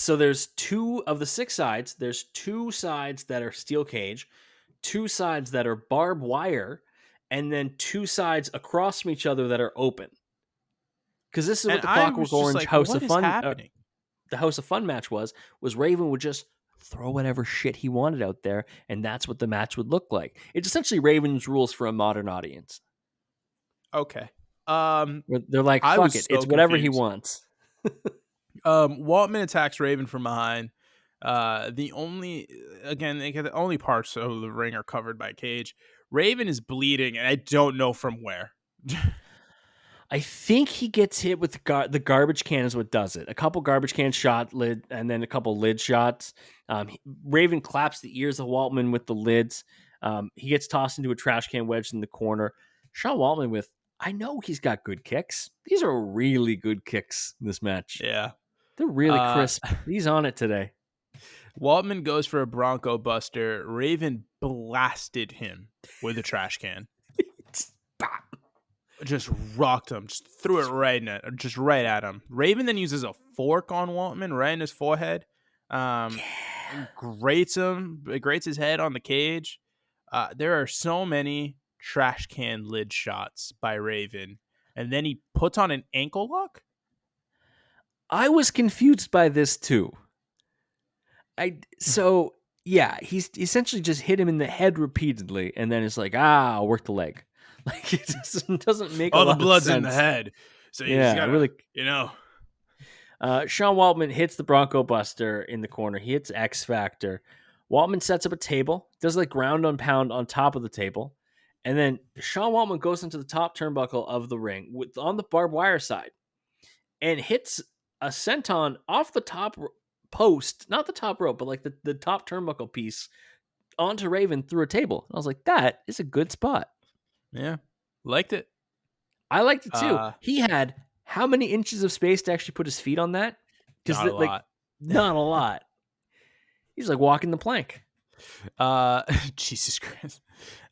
there's 2 of the 6 sides. There's 2 sides that are steel cage, 2 sides that are barbed wire, and then 2 sides across from each other that are open. Because this is And what the I Clockwork was just Orange like, what is happening? The House of Fun match was Raven would just throw whatever shit he wanted out there, and that's what the match would look like. It's essentially Raven's rules for a modern audience. Okay. Where they're like, I fuck was it, so it's whatever he confused. wants. Waltman attacks Raven from behind. The only again, the only parts of the ring are covered by cage. Raven is bleeding, and I don't know from where. I think he gets hit with the garbage can is what does it. A couple garbage can shot lid, and then a couple lid shots. Raven claps the ears of Waltman with the lids. He gets tossed into a trash can wedged in the corner. Sean Waltman with, I know he's got good kicks. These are really good kicks in this match. Yeah. They're really Uh, crisp. He's on it today. Waltman goes for a Bronco Buster. Raven blasted him with a trash can. Just rocked him. Just threw it right at him. Raven then uses a fork on Waltman right in his forehead. Grates his head on the cage. There are so many trash can lid shots by Raven. And then he puts on an ankle lock. I was confused by this too. So yeah, he's essentially just hit him in the head repeatedly, and then it's like, I'll work the leg. Like it doesn't make a All the lot of blood's in the sense. head. So you just Yeah, gotta, really. Sean Waltman hits the Bronco Buster in the corner. He hits X Factor. Waltman sets up a table, does like ground and pound on top of the table, and then Sean Waltman goes into the top turnbuckle of the ring on the barbed wire side and hits a senton off the top post, not the top rope, but like the top turnbuckle piece onto Raven through a table. And I was like, that is a good spot. Yeah. Liked it. I liked it too. He had how many inches of space to actually put his feet on that? Because Not a lot. not a lot. He's like walking the plank. Jesus Christ.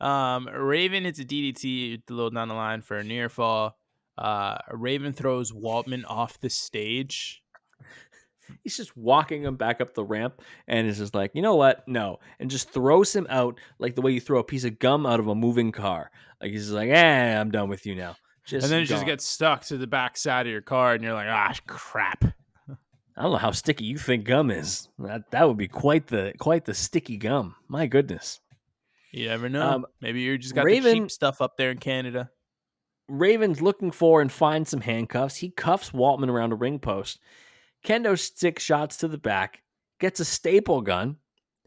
Raven hits a DDT a little down the line for a near fall. Raven throws Waltman off the stage. He's just walking him back up the ramp and is just like, you know what? No. And just throws him out like the way you throw a piece of gum out of a moving car. Like he's just like, I'm done with you now. And then it just gets stuck to the back side of your car and you're like, crap. I don't know how sticky you think gum is. That would be quite the sticky gum. My goodness. You never know. Maybe you just got the cheap stuff up there in Canada. Raven's looking for and finds some handcuffs. He cuffs Waltman around a ring post. Kendo sticks shots to the back, gets a staple gun,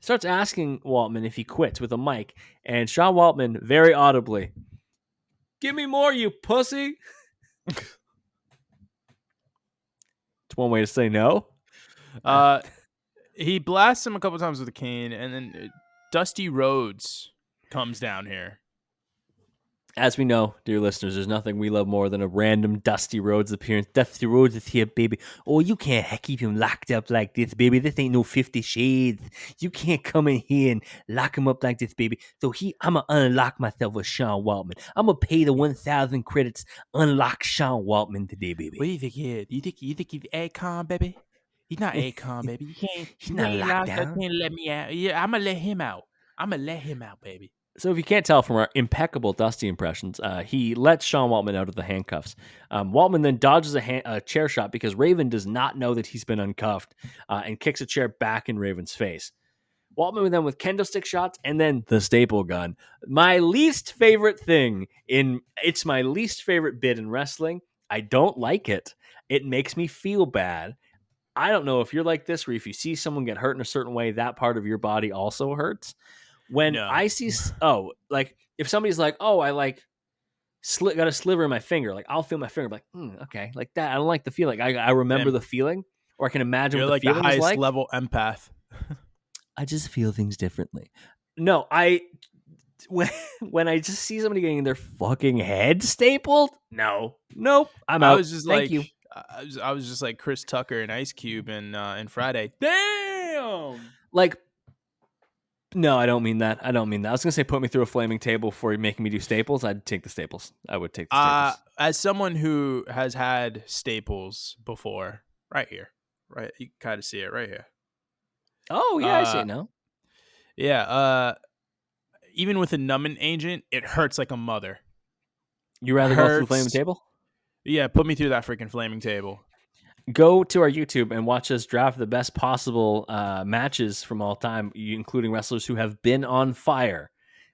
starts asking Waltman if he quits with a mic, and Sean Waltman very audibly, "Give me more, you pussy." It's one way to say no. He blasts him a couple times with a cane, and then Dusty Rhodes comes down here. As we know, dear listeners, there's nothing we love more than a random Dusty Rhodes appearance. Dusty Rhodes is here, baby. Oh, you can't keep him locked up like this, baby. This ain't no 50 Shades. You can't come in here and lock him up like this, baby. So I'm going to unlock myself with Sean Waltman. I'm going to pay the 1,000 credits, unlock Sean Waltman today, baby. What do you think he is? You think he's Akon, baby? He's not Akon, baby. He's not locked down. Can't let me out. Yeah, I'm going to let him out. Baby. So if you can't tell from our impeccable Dusty impressions, he lets Sean Waltman out of the handcuffs. Waltman then dodges a chair shot because Raven does not know that he's been uncuffed and kicks a chair back in Raven's face. Waltman then with kendo stick shots and then the staple gun. My least favorite thing it's my least favorite bit in wrestling. I don't like it. It makes me feel bad. I don't know if you're like this, where if you see someone get hurt in a certain way, that part of your body also hurts. When No. I see, like if somebody's like, oh, I like got a sliver in my finger, like I'll feel my finger, like, okay, like that. I don't like the feeling. I remember Damn, the feeling, or I can imagine what you're the like the feeling is highest like. level empath. I just feel things differently. No, I when when I just see somebody getting their fucking head stapled, no, nope, I'm I out. was just Thank like, you. I was just like Chris Tucker and Ice Cube in Friday. Damn. Like, no, I don't mean that. I don't mean that. I was gonna say put me through a flaming table before making me do staples. I'd take the staples. I would take the staples. As someone who has had staples before, right here, right, you kind of see it right here. Oh yeah, I see Uh, it now. yeah. Even with a numbing agent, it hurts like a mother. You rather go through the flaming Hurts. table? Yeah, put me through that freaking flaming table. Go to our YouTube and watch us draft the best possible matches from all time, including wrestlers who have been on fire.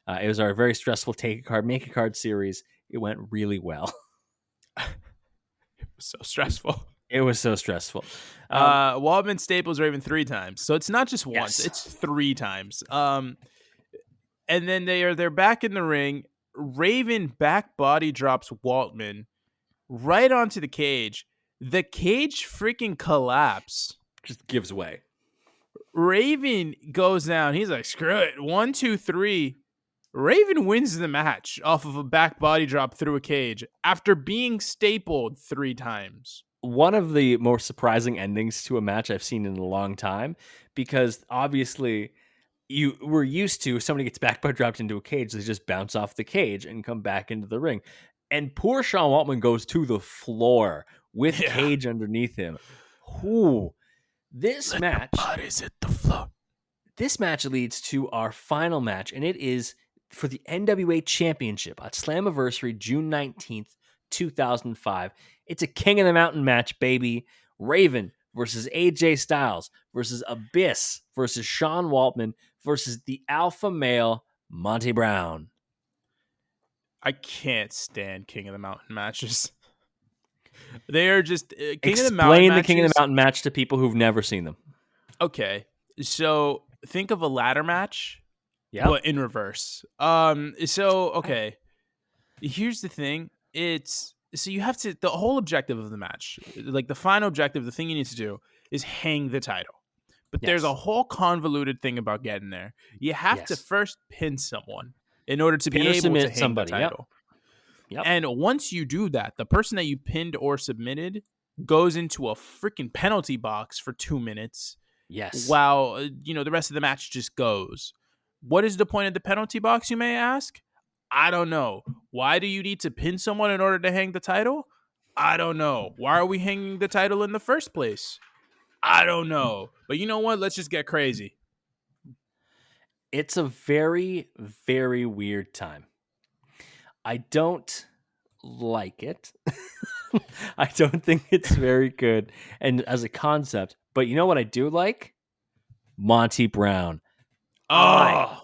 It was our very stressful take a card, make a card series. It went really well. It was so stressful. It was so stressful. Waldman staples Raven 3 times, so it's not just once; Yes. it's 3 times. And then they're back in the ring. Raven back body drops Waltman right onto the cage. The cage freaking collapsed. Just gives way. Raven goes down. He's like, screw it. 1, 2, 3. Raven wins the match off of a back body drop through a cage after being stapled 3 times. One of the more surprising endings to a match I've seen in a long time, because obviously you were used to somebody gets back by dropped into a cage, they just bounce off the cage and come back into the ring. And poor Sean Waltman goes to the floor with Yeah. cage underneath him. Ooh. This match Bodies hit the floor. This match leads to our final match, and it is for the NWA Championship at Slammiversary, June 19th, 2005. It's a King of the Mountain match, baby. Raven versus AJ Styles versus Abyss versus Sean Waltman versus the alpha male Monty Brown. I can't stand King of the Mountain matches. They are just King of the Mountain Explain the King of the matches. Mountain match to people who've never seen them. Okay, so think of a ladder match, Yeah. but in reverse. So okay, here's the thing. It's so you have to the whole objective of the match, like the final objective, the thing you need to do is hang the title. But there's a Yes. whole convoluted thing about getting there. You have to Yes. first pin someone in order to Pin be or able to submit hang somebody. the Yep. title. Yep. And once you do that, the person that you pinned or submitted goes into a freaking penalty box for 2 minutes Yes. while the rest of the match just goes. What is the point of the penalty box, you may ask? I don't know. Why do you need to pin someone in order to hang the title? I don't know. Why are we hanging the title in the first place? I don't know. But you know what? Let's just get crazy. It's a very, very weird time. I don't like it. I don't think it's very good and as a concept. But you know what I do like? Monty Brown. Oh,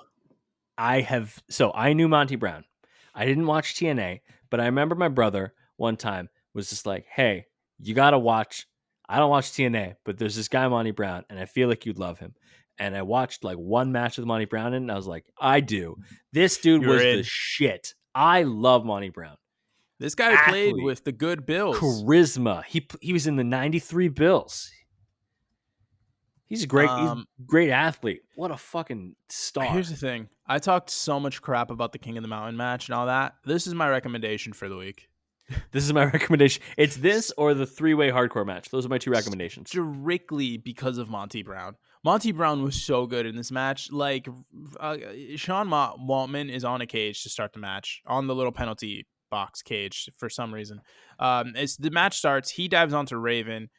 I knew Monty Brown. I didn't watch TNA, but I remember my brother one time was just like, "Hey, you got to watch. I don't watch TNA, but there's this guy Monty Brown and I feel like you'd love him." And I watched like one match with Monty Brown and I was like, "I do. This dude you're was the in. shit. I love Monty Brown. This guy played Athlete, with the good Bills. charisma. He was in the 93 Bills. He's a Um, great athlete. What a fucking star." Here's the thing. I talked so much crap about the King of the Mountain match and all that. This is my recommendation for the week. This is my recommendation. It's this or the three-way hardcore match. Those are my two recommendations. Strictly because of Monty Brown. Monty Brown was so good in this match. Like, Sean Waltman is on a cage to start the match, on the little penalty box cage for some reason. As the match starts, he dives onto Raven.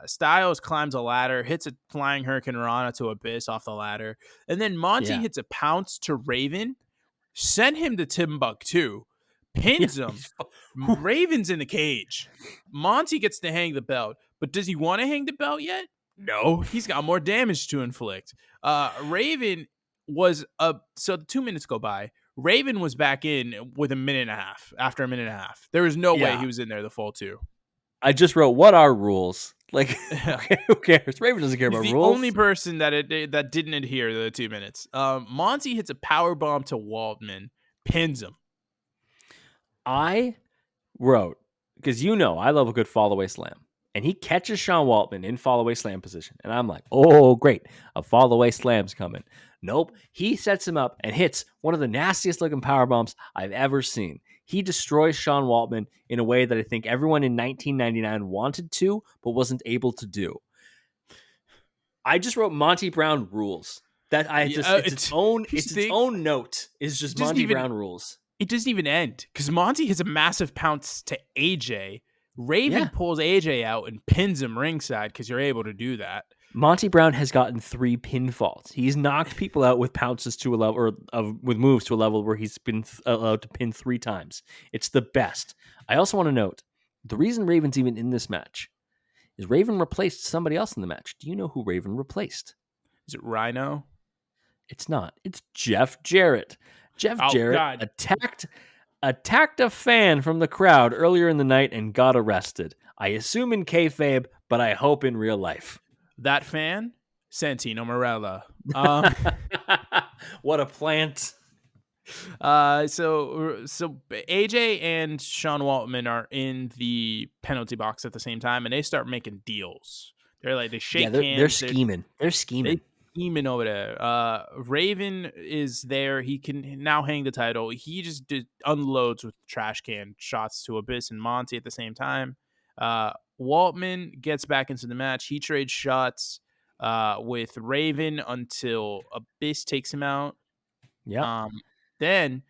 Styles climbs a ladder, hits a flying Hurricane Rana to Abyss off the ladder. And then Monty Yeah. hits a pounce to Raven, sent him to Timbuktu, pins him. Raven's in the cage. Monty gets to hang the belt, but does he want to hang the belt yet? No, he's got more damage to inflict. Raven was so 2 minutes go by. Raven was back in with a minute and a half. After a minute and a half, there was no way he was in there the full 2. I just wrote, what are rules? Like, Yeah. who cares? Raven doesn't care He's about the only rules. person that didn't adhere to the 2 minutes. Monty hits a power bomb to Waltman, pins him. I wrote, because I love a good fall away slam. And he catches Sean Waltman in fall away slam position. And I'm like, oh, great. A fall away slam's coming. Nope. He sets him up and hits one of the nastiest looking power bombs I've ever seen. He destroys Sean Waltman in a way that I think everyone in 1999 wanted to, but wasn't able to do. I just wrote Monty Brown rules. That I just Yeah, it's here's the its thing. own note is just Doesn't Monty even Brown rules. It doesn't even end because Monty hits a massive pounce to AJ. Raven Yeah. pulls AJ out and pins him ringside because you're able to do that. Monty Brown has gotten 3 pinfalls. He's knocked people out with pounces to a level, or with moves to a level where he's been allowed to pin 3 times. It's the best. I also want to note the reason Raven's even in this match is Raven replaced somebody else in the match. Do you know who Raven replaced? Is it Rhino? It's not. It's Jeff Jarrett. Jeff Oh Jarrett God! attacked a fan from the crowd earlier in the night and got arrested. I assume in kayfabe, but I hope in real life. That fan, Santino Marella. What a plant. So AJ and Sean Waltman are in the penalty box at the same time, and they start making deals. They shake hands. They're scheming. They're scheming. Scheming over there. Raven is there. He can now hang the title. He just unloads with trash can shots to Abyss and Monty at the same time. Waltman gets back into the match. He trades shots with Raven until Abyss takes him out. Yeah. Then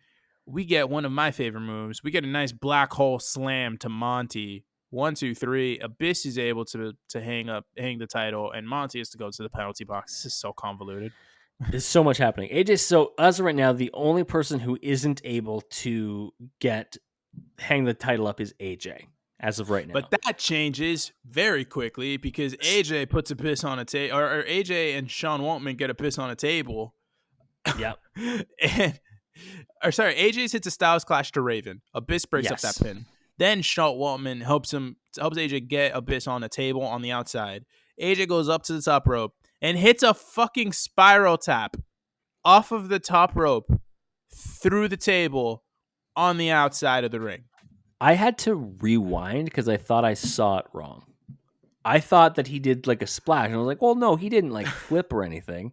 we get one of my favorite moves. We get a nice black hole slam to Monty. 1, 2, 3. Abyss is able to hang the title, and Monty has to go to the penalty box. This is so convoluted. There's so much happening. AJ, so as of right now, the only person who isn't able to hang the title up is AJ. As of right now. But that changes very quickly because AJ puts Abyss on a table, or AJ and Sean Waltman get Abyss on a table. Yep. AJ hits a Styles Clash to Raven. Abyss breaks up that pin. Then Sean Waltman helps AJ get Abyss on a table on the outside. AJ goes up to the top rope and hits a fucking spiral tap off of the top rope through the table on the outside of the ring. I had to rewind because I thought I saw it wrong. I thought that he did like a splash, and I was like, well, no, he didn't like flip or anything.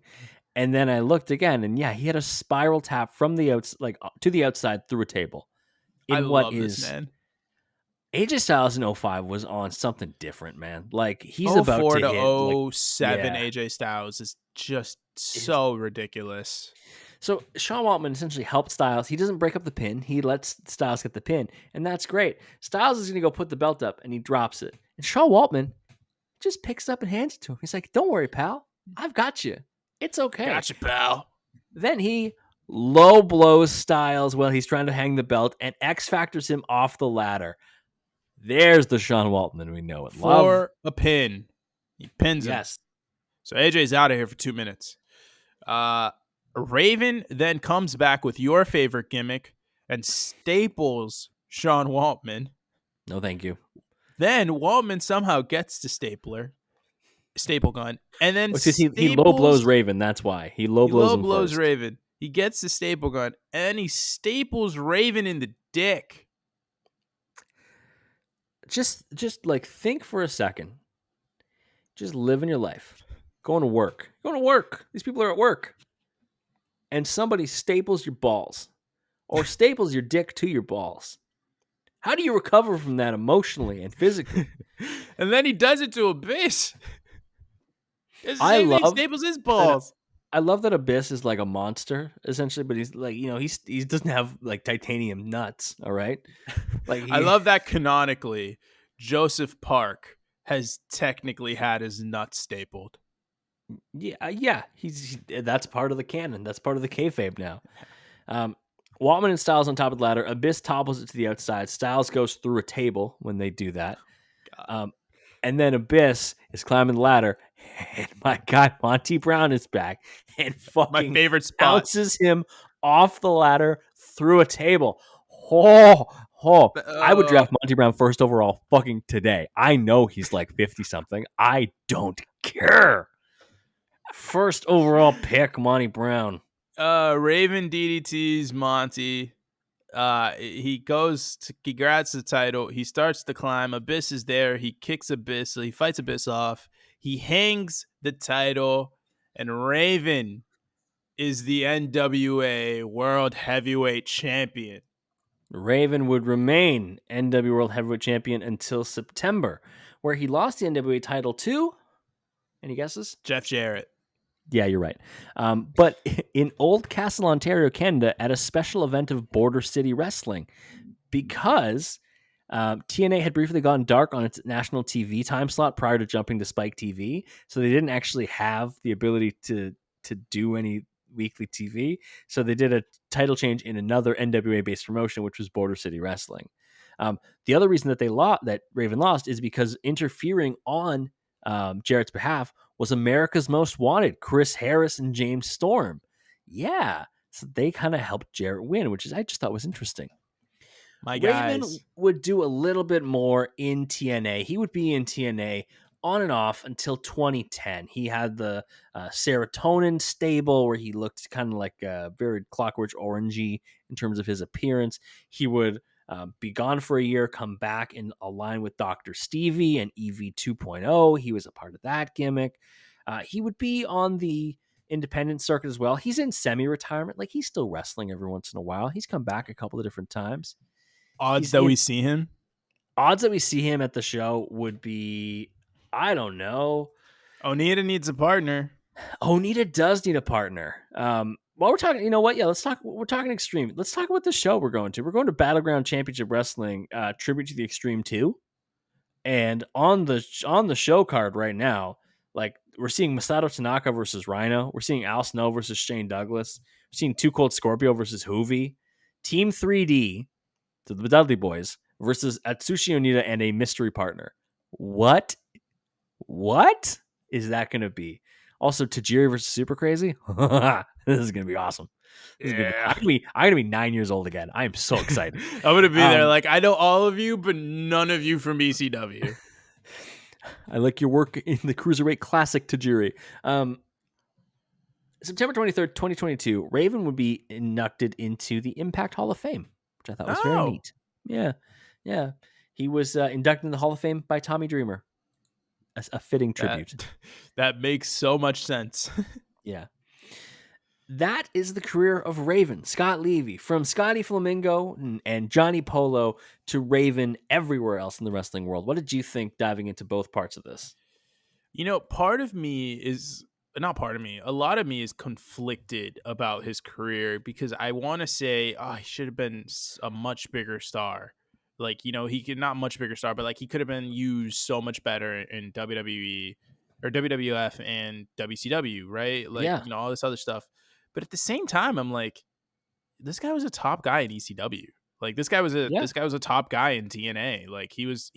And then I looked again, and yeah, he had a spiral tap from the to the outside through a table. This, man. AJ Styles in 05 was on something different, man. Like he's 04 about to to hit 07 AJ Styles is just so ridiculous. So Sean Waltman essentially helped Styles. He doesn't break up the pin. He lets Styles get the pin, and that's great. Styles is going to go put the belt up, and he drops it. And Sean Waltman just picks it up and hands it to him. He's like, don't worry, pal. I've got you. It's okay. Gotcha, pal. Then he low blows Styles while he's trying to hang the belt and X Factors him off the ladder. There's the Sean Waltman we know and love. For a pin. He pins him. Yes. So AJ's out of here for 2 minutes. Raven then comes back with your favorite gimmick and staples Sean Waltman. No, thank you. Then Waltman somehow gets the staple gun, and then he low blows Raven. That's why he low blows him. Raven. He gets the staple gun, and he staples Raven in the dick. Just like think for a second. Just living your life, going to work. These people are at work. And somebody staples your balls or staples your dick to your balls. How do you recover from that emotionally and physically? And then he does it to Abyss. He staples his balls. I love that Abyss is like a monster, essentially, but he's like, he doesn't have like titanium nuts, all right? Like I love that canonically, Joseph Park has technically had his nuts stapled. Yeah. That's part of the canon. That's part of the kayfabe now. Waltman and Styles on top of the ladder. Abyss topples it to the outside. Styles goes through a table when they do that. And then Abyss is climbing the ladder. And my guy, Monty Brown, is back and fucking my favorite spot. Bounces him off the ladder through a table. Oh, Oh, I would Oh, draft Monty Brown first overall fucking today. I know he's like 50 something. I don't care. First overall pick, Monty Brown. Raven DDT's Monty. He grabs the title. He starts to climb. Abyss is there. He kicks Abyss. So he fights Abyss off. He hangs the title, and Raven is the NWA World Heavyweight Champion. Raven would remain NW World Heavyweight Champion until September, where he lost the NWA title to. Any guesses? Jeff Jarrett. Yeah, you're right. But in Oldcastle, Ontario, Canada, at a special event of Border City Wrestling, because TNA had briefly gone dark on its national TV time slot prior to jumping to Spike TV, so they didn't actually have the ability to do any weekly TV. So they did a title change in another NWA based promotion, which was Border City Wrestling. The other reason that that Raven lost is because interfering on Jarrett's behalf was America's Most Wanted, Chris Harris and James Storm. Yeah, so they kind of helped Jarrett win, which I just thought was interesting. My Raven guys. would do a little bit more in TNA. He would be in TNA on and off until 2010. He had the serotonin stable where he looked kind of like very Clockwork Orangey in terms of his appearance. He would be gone for a year, come back and align with Dr. Stevie and EV 2.0. He was a part of that gimmick. He would be on the independent circuit as well. He's in semi-retirement. Like, he's still wrestling every once in a while. He's come back a couple of different times. Odds He's that in we see him? odds that we see him at the show would be, I don't know. Onita needs a partner. Onita does need a partner. While we're talking, you know what? Yeah, let's talk. We're talking Extreme. Let's talk about the show we're going to. We're going to Battleground Championship Wrestling, tribute to the Extreme 2. And on the show card right now, like, we're seeing Masato Tanaka versus Rhino. We're seeing Al Snow versus Shane Douglas. We're seeing Too Cold Scorpio versus Hoovy. Team 3D, to the Dudley Boys, versus Atsushi Onita and a mystery partner. What is that going to be? Also, Tajiri versus Super Crazy. This is going to be awesome. This is gonna be, Yeah. I'm gonna be 9 years old again. I am so excited. I'm gonna be there. Like, I know all of you, but none of you from ECW. I like your work in the Cruiserweight Classic, Tajiri. September 23rd, 2022, Raven would be inducted into the Impact Hall of Fame, which I thought was very neat. Yeah. Yeah. He was inducted in the Hall of Fame by Tommy Dreamer. A fitting tribute. That makes so much sense. Yeah. That is the career of Raven, Scott Levy, from Scotty Flamingo and Johnny Polo to Raven everywhere else in the wrestling world. What did you think diving into both parts of this? You know, part of me is not part of me. A lot of me is conflicted about his career because I want to say, oh, he should have been a much bigger star. Like, you know, he could not much bigger star, but like he could have been used so much better in WWE or WWF and WCW, right? Like, Yeah. you know, all this other stuff. But at the same time, I'm like, this guy was a top guy in ECW. Like, this guy was a top guy in TNA. Like, he was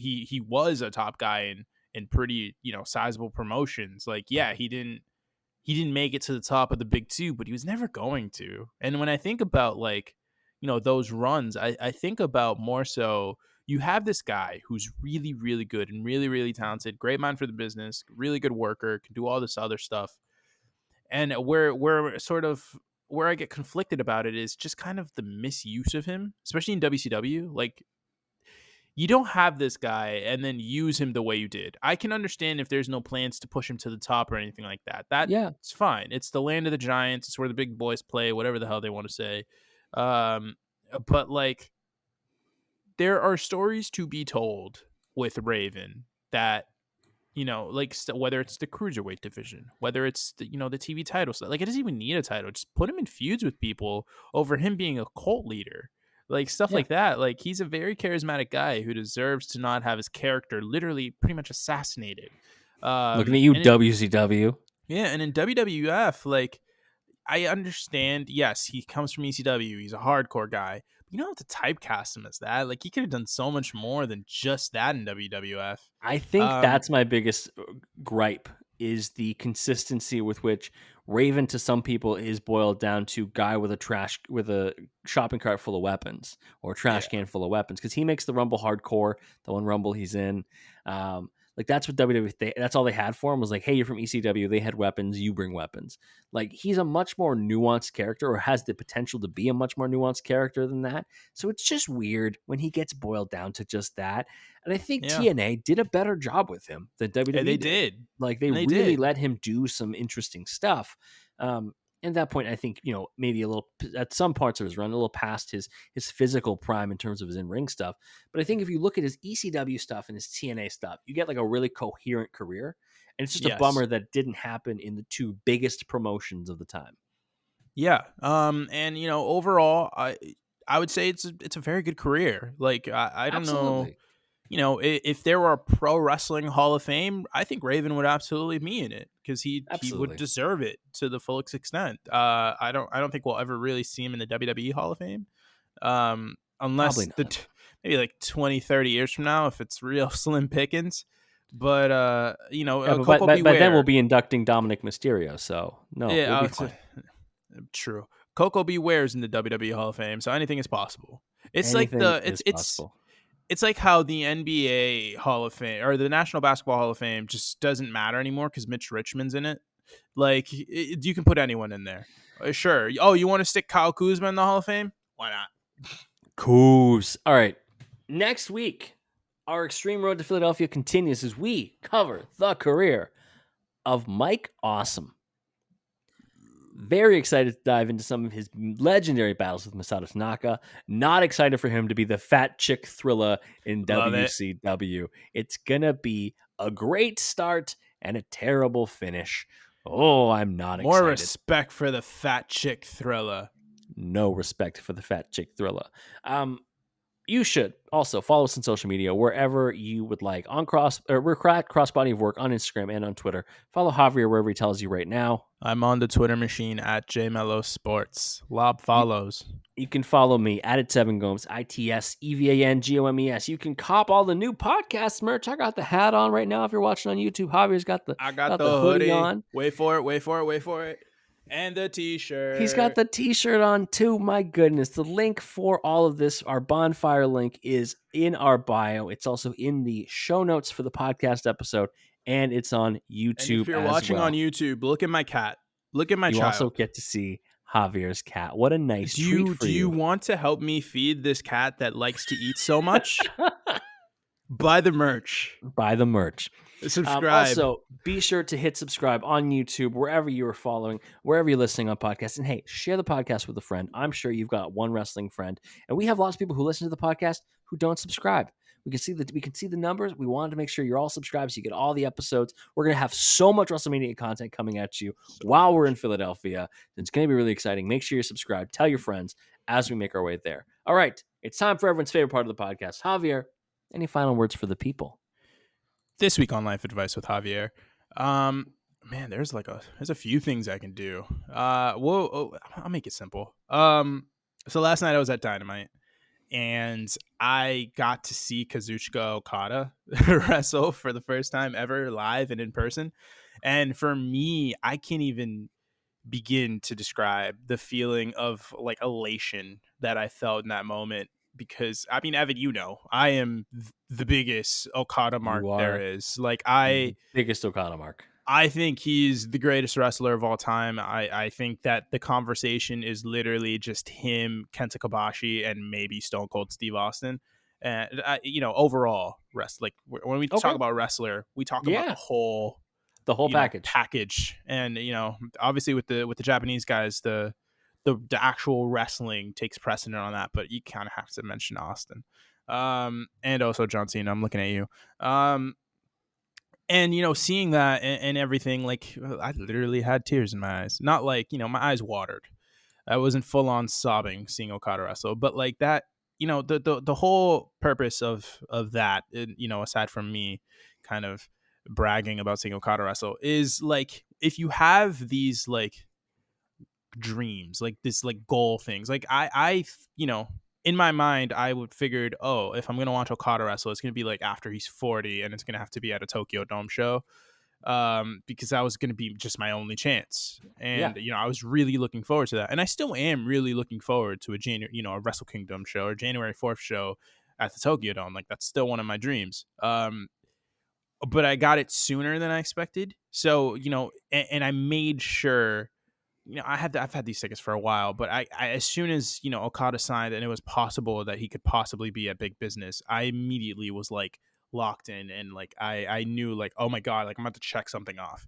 a top guy in pretty, you know, sizable promotions. Like, yeah, he didn't make it to the top of the big two, but he was never going to. And when I think about, like, you know, those runs, I think about more so you have this guy who's really, really good and really, really talented, great mind for the business, really good worker, can do all this other stuff. And where sort of where I get conflicted about it is just kind of the misuse of him, especially in WCW. Like, you don't have this guy and then use him the way you did. I can understand if there's no plans to push him to the top or anything like that. Yeah. That's fine. It's the land of the giants. It's where the big boys play, whatever the hell they want to say. But like, there are stories to be told with Raven that, you know, like, whether it's the cruiserweight division, whether it's the, you know, the TV title, so like, it doesn't even need a title. Just put him in feuds with people over him being a cult leader, like stuff Yeah. like that. Like, he's a very charismatic guy who deserves to not have his character literally pretty much assassinated. Looking at you, And in, WCW. yeah, and in WWF, like, I understand. Yes, he comes from ECW. He's a hardcore guy. But you don't have to typecast him as that. Like, he could have done so much more than just that in WWF. I think that's my biggest gripe is the consistency with which Raven to some people is boiled down to guy with a shopping cart full of weapons or a Yeah. trash can full of weapons because he makes the Rumble hardcore, the one Rumble he's in. Like that's what WWE that's all they had for him was like, hey, you're from ECW, they had weapons, you bring weapons. Like he's a much more nuanced character or has the potential to be a much more nuanced character than that. So it's just weird when he gets boiled down to just that. And I think Yeah. TNA did a better job with him than Yeah, WWE they did. did. Like they They really did. let him do some interesting stuff. At that point, I think maybe a little at some parts of his run, a little past his physical prime in terms of his in ring stuff. But I think if you look at his ECW stuff and his TNA stuff, you get like a really coherent career. And it's just a Yes. bummer that didn't happen in the two biggest promotions of the time. Yeah. And overall, I would say it's a very good career. Like I don't know, Absolutely, if there were a pro wrestling Hall of Fame, I think Raven would absolutely be in it because he would absolutely, deserve it to the fullest extent. I don't think we'll ever really see him in the WWE Hall of Fame, probably unless not. maybe like 20, 30 years from now if it's real slim pickings. But Yeah, but Coco by then we'll Beware. be inducting Dominic Mysterio, so no, we'll Yeah, be fine. true. Coco Beware's in the WWE Hall of Fame, so anything is possible. It's like Anything is possible. it's like how the NBA Hall of Fame or the National Basketball Hall of Fame just doesn't matter anymore because Mitch Richmond's in it. Like you can put anyone in there. Sure. Oh, you want to stick Kyle Kuzma in the Hall of Fame? Why not? Coos. All right. Next week, our Extreme Road to Philadelphia continues as we cover the career of Mike Awesome. Very excited to dive into some of his legendary battles with Masato Tanaka. Not excited for him to be the fat chick thriller in Love it. WCW. It's going to be a great start and a terrible finish. Oh, I'm not More excited. respect for the fat chick thriller. No respect for the fat chick thriller. You should also follow us on social media wherever you would like. We're at Crossbody of Work on Instagram and on Twitter. Follow Javier wherever he tells you right now. I'm on the Twitter machine at JMello Sports. Lob You, follows. you can follow me at It7Gomes, ITSEVANGOMES. You can cop all the new podcast merch. I got the hat on right now. If you're watching on YouTube, Javier's got the I got got the the hoodie hoodie. on. Wait for it. Wait for it. Wait for it. And the He's got t-shirt. the t-shirt on too. My goodness. The link for all of this, our bonfire link, is in our bio. It's also in the show notes for the podcast episode, and it's on And if YouTube you're as watching on well. YouTube, look at my cat. Look at my You also child. get to see Javier's cat. What a nice Do treat you for do you you. want to help me feed this cat that likes to eat so much? Buy the merch. Buy the merch. Subscribe. Also, be sure to hit subscribe on YouTube, wherever you are following, wherever you're listening on podcasts. And hey, share the podcast with a friend. I'm sure you've got one wrestling friend. And we have lots of people who listen to the podcast who don't subscribe. We can see the numbers. We wanted to make sure you're all subscribed so you get all the episodes. We're going to have so much WrestleMania content coming at you while we're in Philadelphia. It's going to be really exciting. Make sure you're subscribed. Tell your friends as we make our way there. All right. It's time for everyone's favorite part of the podcast. Javier, any final words for the people? This week on Life Advice with Javier. Man, there's a few things I can do. I'll make it simple. So last night I was at Dynamite and I got to see Kazuchika Okada wrestle for the first time ever live and in person. And for me, I can't even begin to describe the feeling of like elation that I felt in that moment because I mean, Evan, I am the biggest Okada mark You there are is. Like the biggest Okada mark. I think he's the greatest wrestler of all time. I think that the conversation is literally just him, Kenta Kobashi, and maybe Stone Cold Steve Austin. And overall, like when we talk Okay. about wrestler, we talk about Yeah. the whole The whole package. package. And obviously with the Japanese guys, the actual wrestling takes precedent on that. But you kind of have to mention Austin, and also John Cena. I'm looking at you. And seeing that and everything, like I literally had tears in my eyes. Not like my eyes watered. I wasn't full on sobbing seeing Okada wrestle, but like that, the whole purpose of that, aside from me kind of bragging about seeing Okada wrestle, is like if you have these like dreams, like this like goal things, like I in my mind I would figured, oh, if I'm gonna watch Okada wrestle, it's gonna be like after he's 40 and it's gonna have to be at a Tokyo Dome show. because that was going to be just my only chance. Yeah. And I was really looking forward to that, and I still am really looking forward to a Wrestle Kingdom show or January 4th show at the Tokyo Dome. Like, that's still one of my dreams. But I got it sooner than I expected. So, and I made sure, I've had these tickets for a while, but I as soon as, Okada signed and it was possible that he could possibly be at Big Business, I immediately was like locked in, and like, I knew, like, oh my God, like, I'm about to check something off.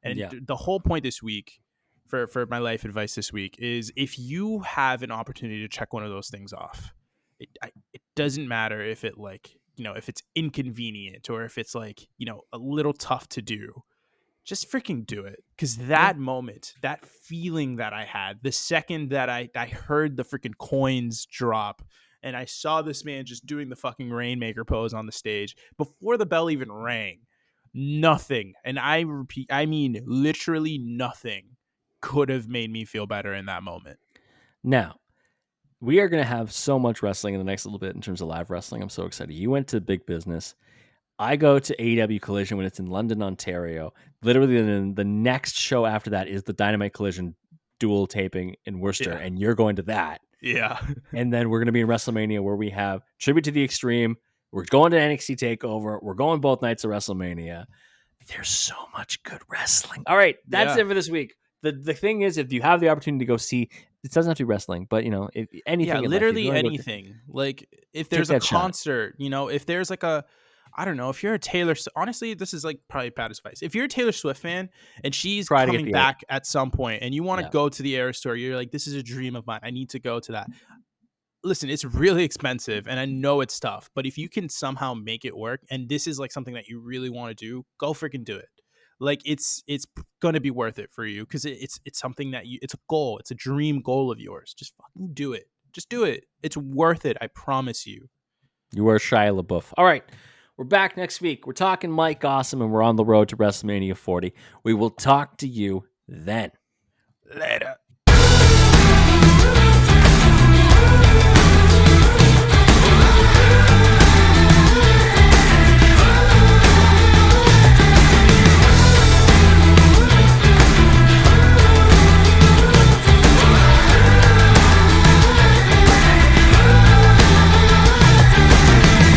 And Yeah. the whole point this week for my life advice this week is, if you have an opportunity to check one of those things off, it doesn't matter if it, like, if it's inconvenient or if it's, like, a little tough to do, just freaking do it. Because Yeah. that moment, that feeling that I had the second that I heard the freaking coins drop and I saw this man just doing the fucking Rainmaker pose on the stage before the bell even rang, nothing, and I repeat, I mean literally nothing, could have made me feel better in that moment. Now, we are going to have so much wrestling in the next little bit in terms of live wrestling. I'm so excited. You went to Big Business. I go to AEW Collision when it's in London, Ontario. Literally, the next show after that is the Dynamite Collision dual taping in Worcester, Yeah. and you're going to that. Yeah. And then we're going to be in WrestleMania, where we have Tribute to the Extreme. We're going to NXT TakeOver. We're going both nights of WrestleMania. There's so much good wrestling. All right, that's Yeah. it for this week. The thing is, if you have the opportunity to go see, it doesn't have to be wrestling, but if anything, Yeah, in life, if you literally wanna go anything. Like, if take there's a that shot. concert, if there's like I don't know, if you're a honestly, this is like probably bad advice. If you're a Taylor Swift fan and she's Try to get coming the back at some point and you want to yeah. go to the Era Store, you're like, this is a dream of mine. I need to go to that. Listen, it's really expensive and I know it's tough, but if you can somehow make it work and this is like something that you really want to do, go freaking do it. Like, it's going to be worth it for you, because it's something that it's a goal. It's a dream goal of yours. Just fucking do it. Just do it. It's worth it. I promise you. You were Shia LaBeouf. All right. We're back next week. We're talking Mike Awesome, and we're on the road to WrestleMania 40. We will talk to you then. Later.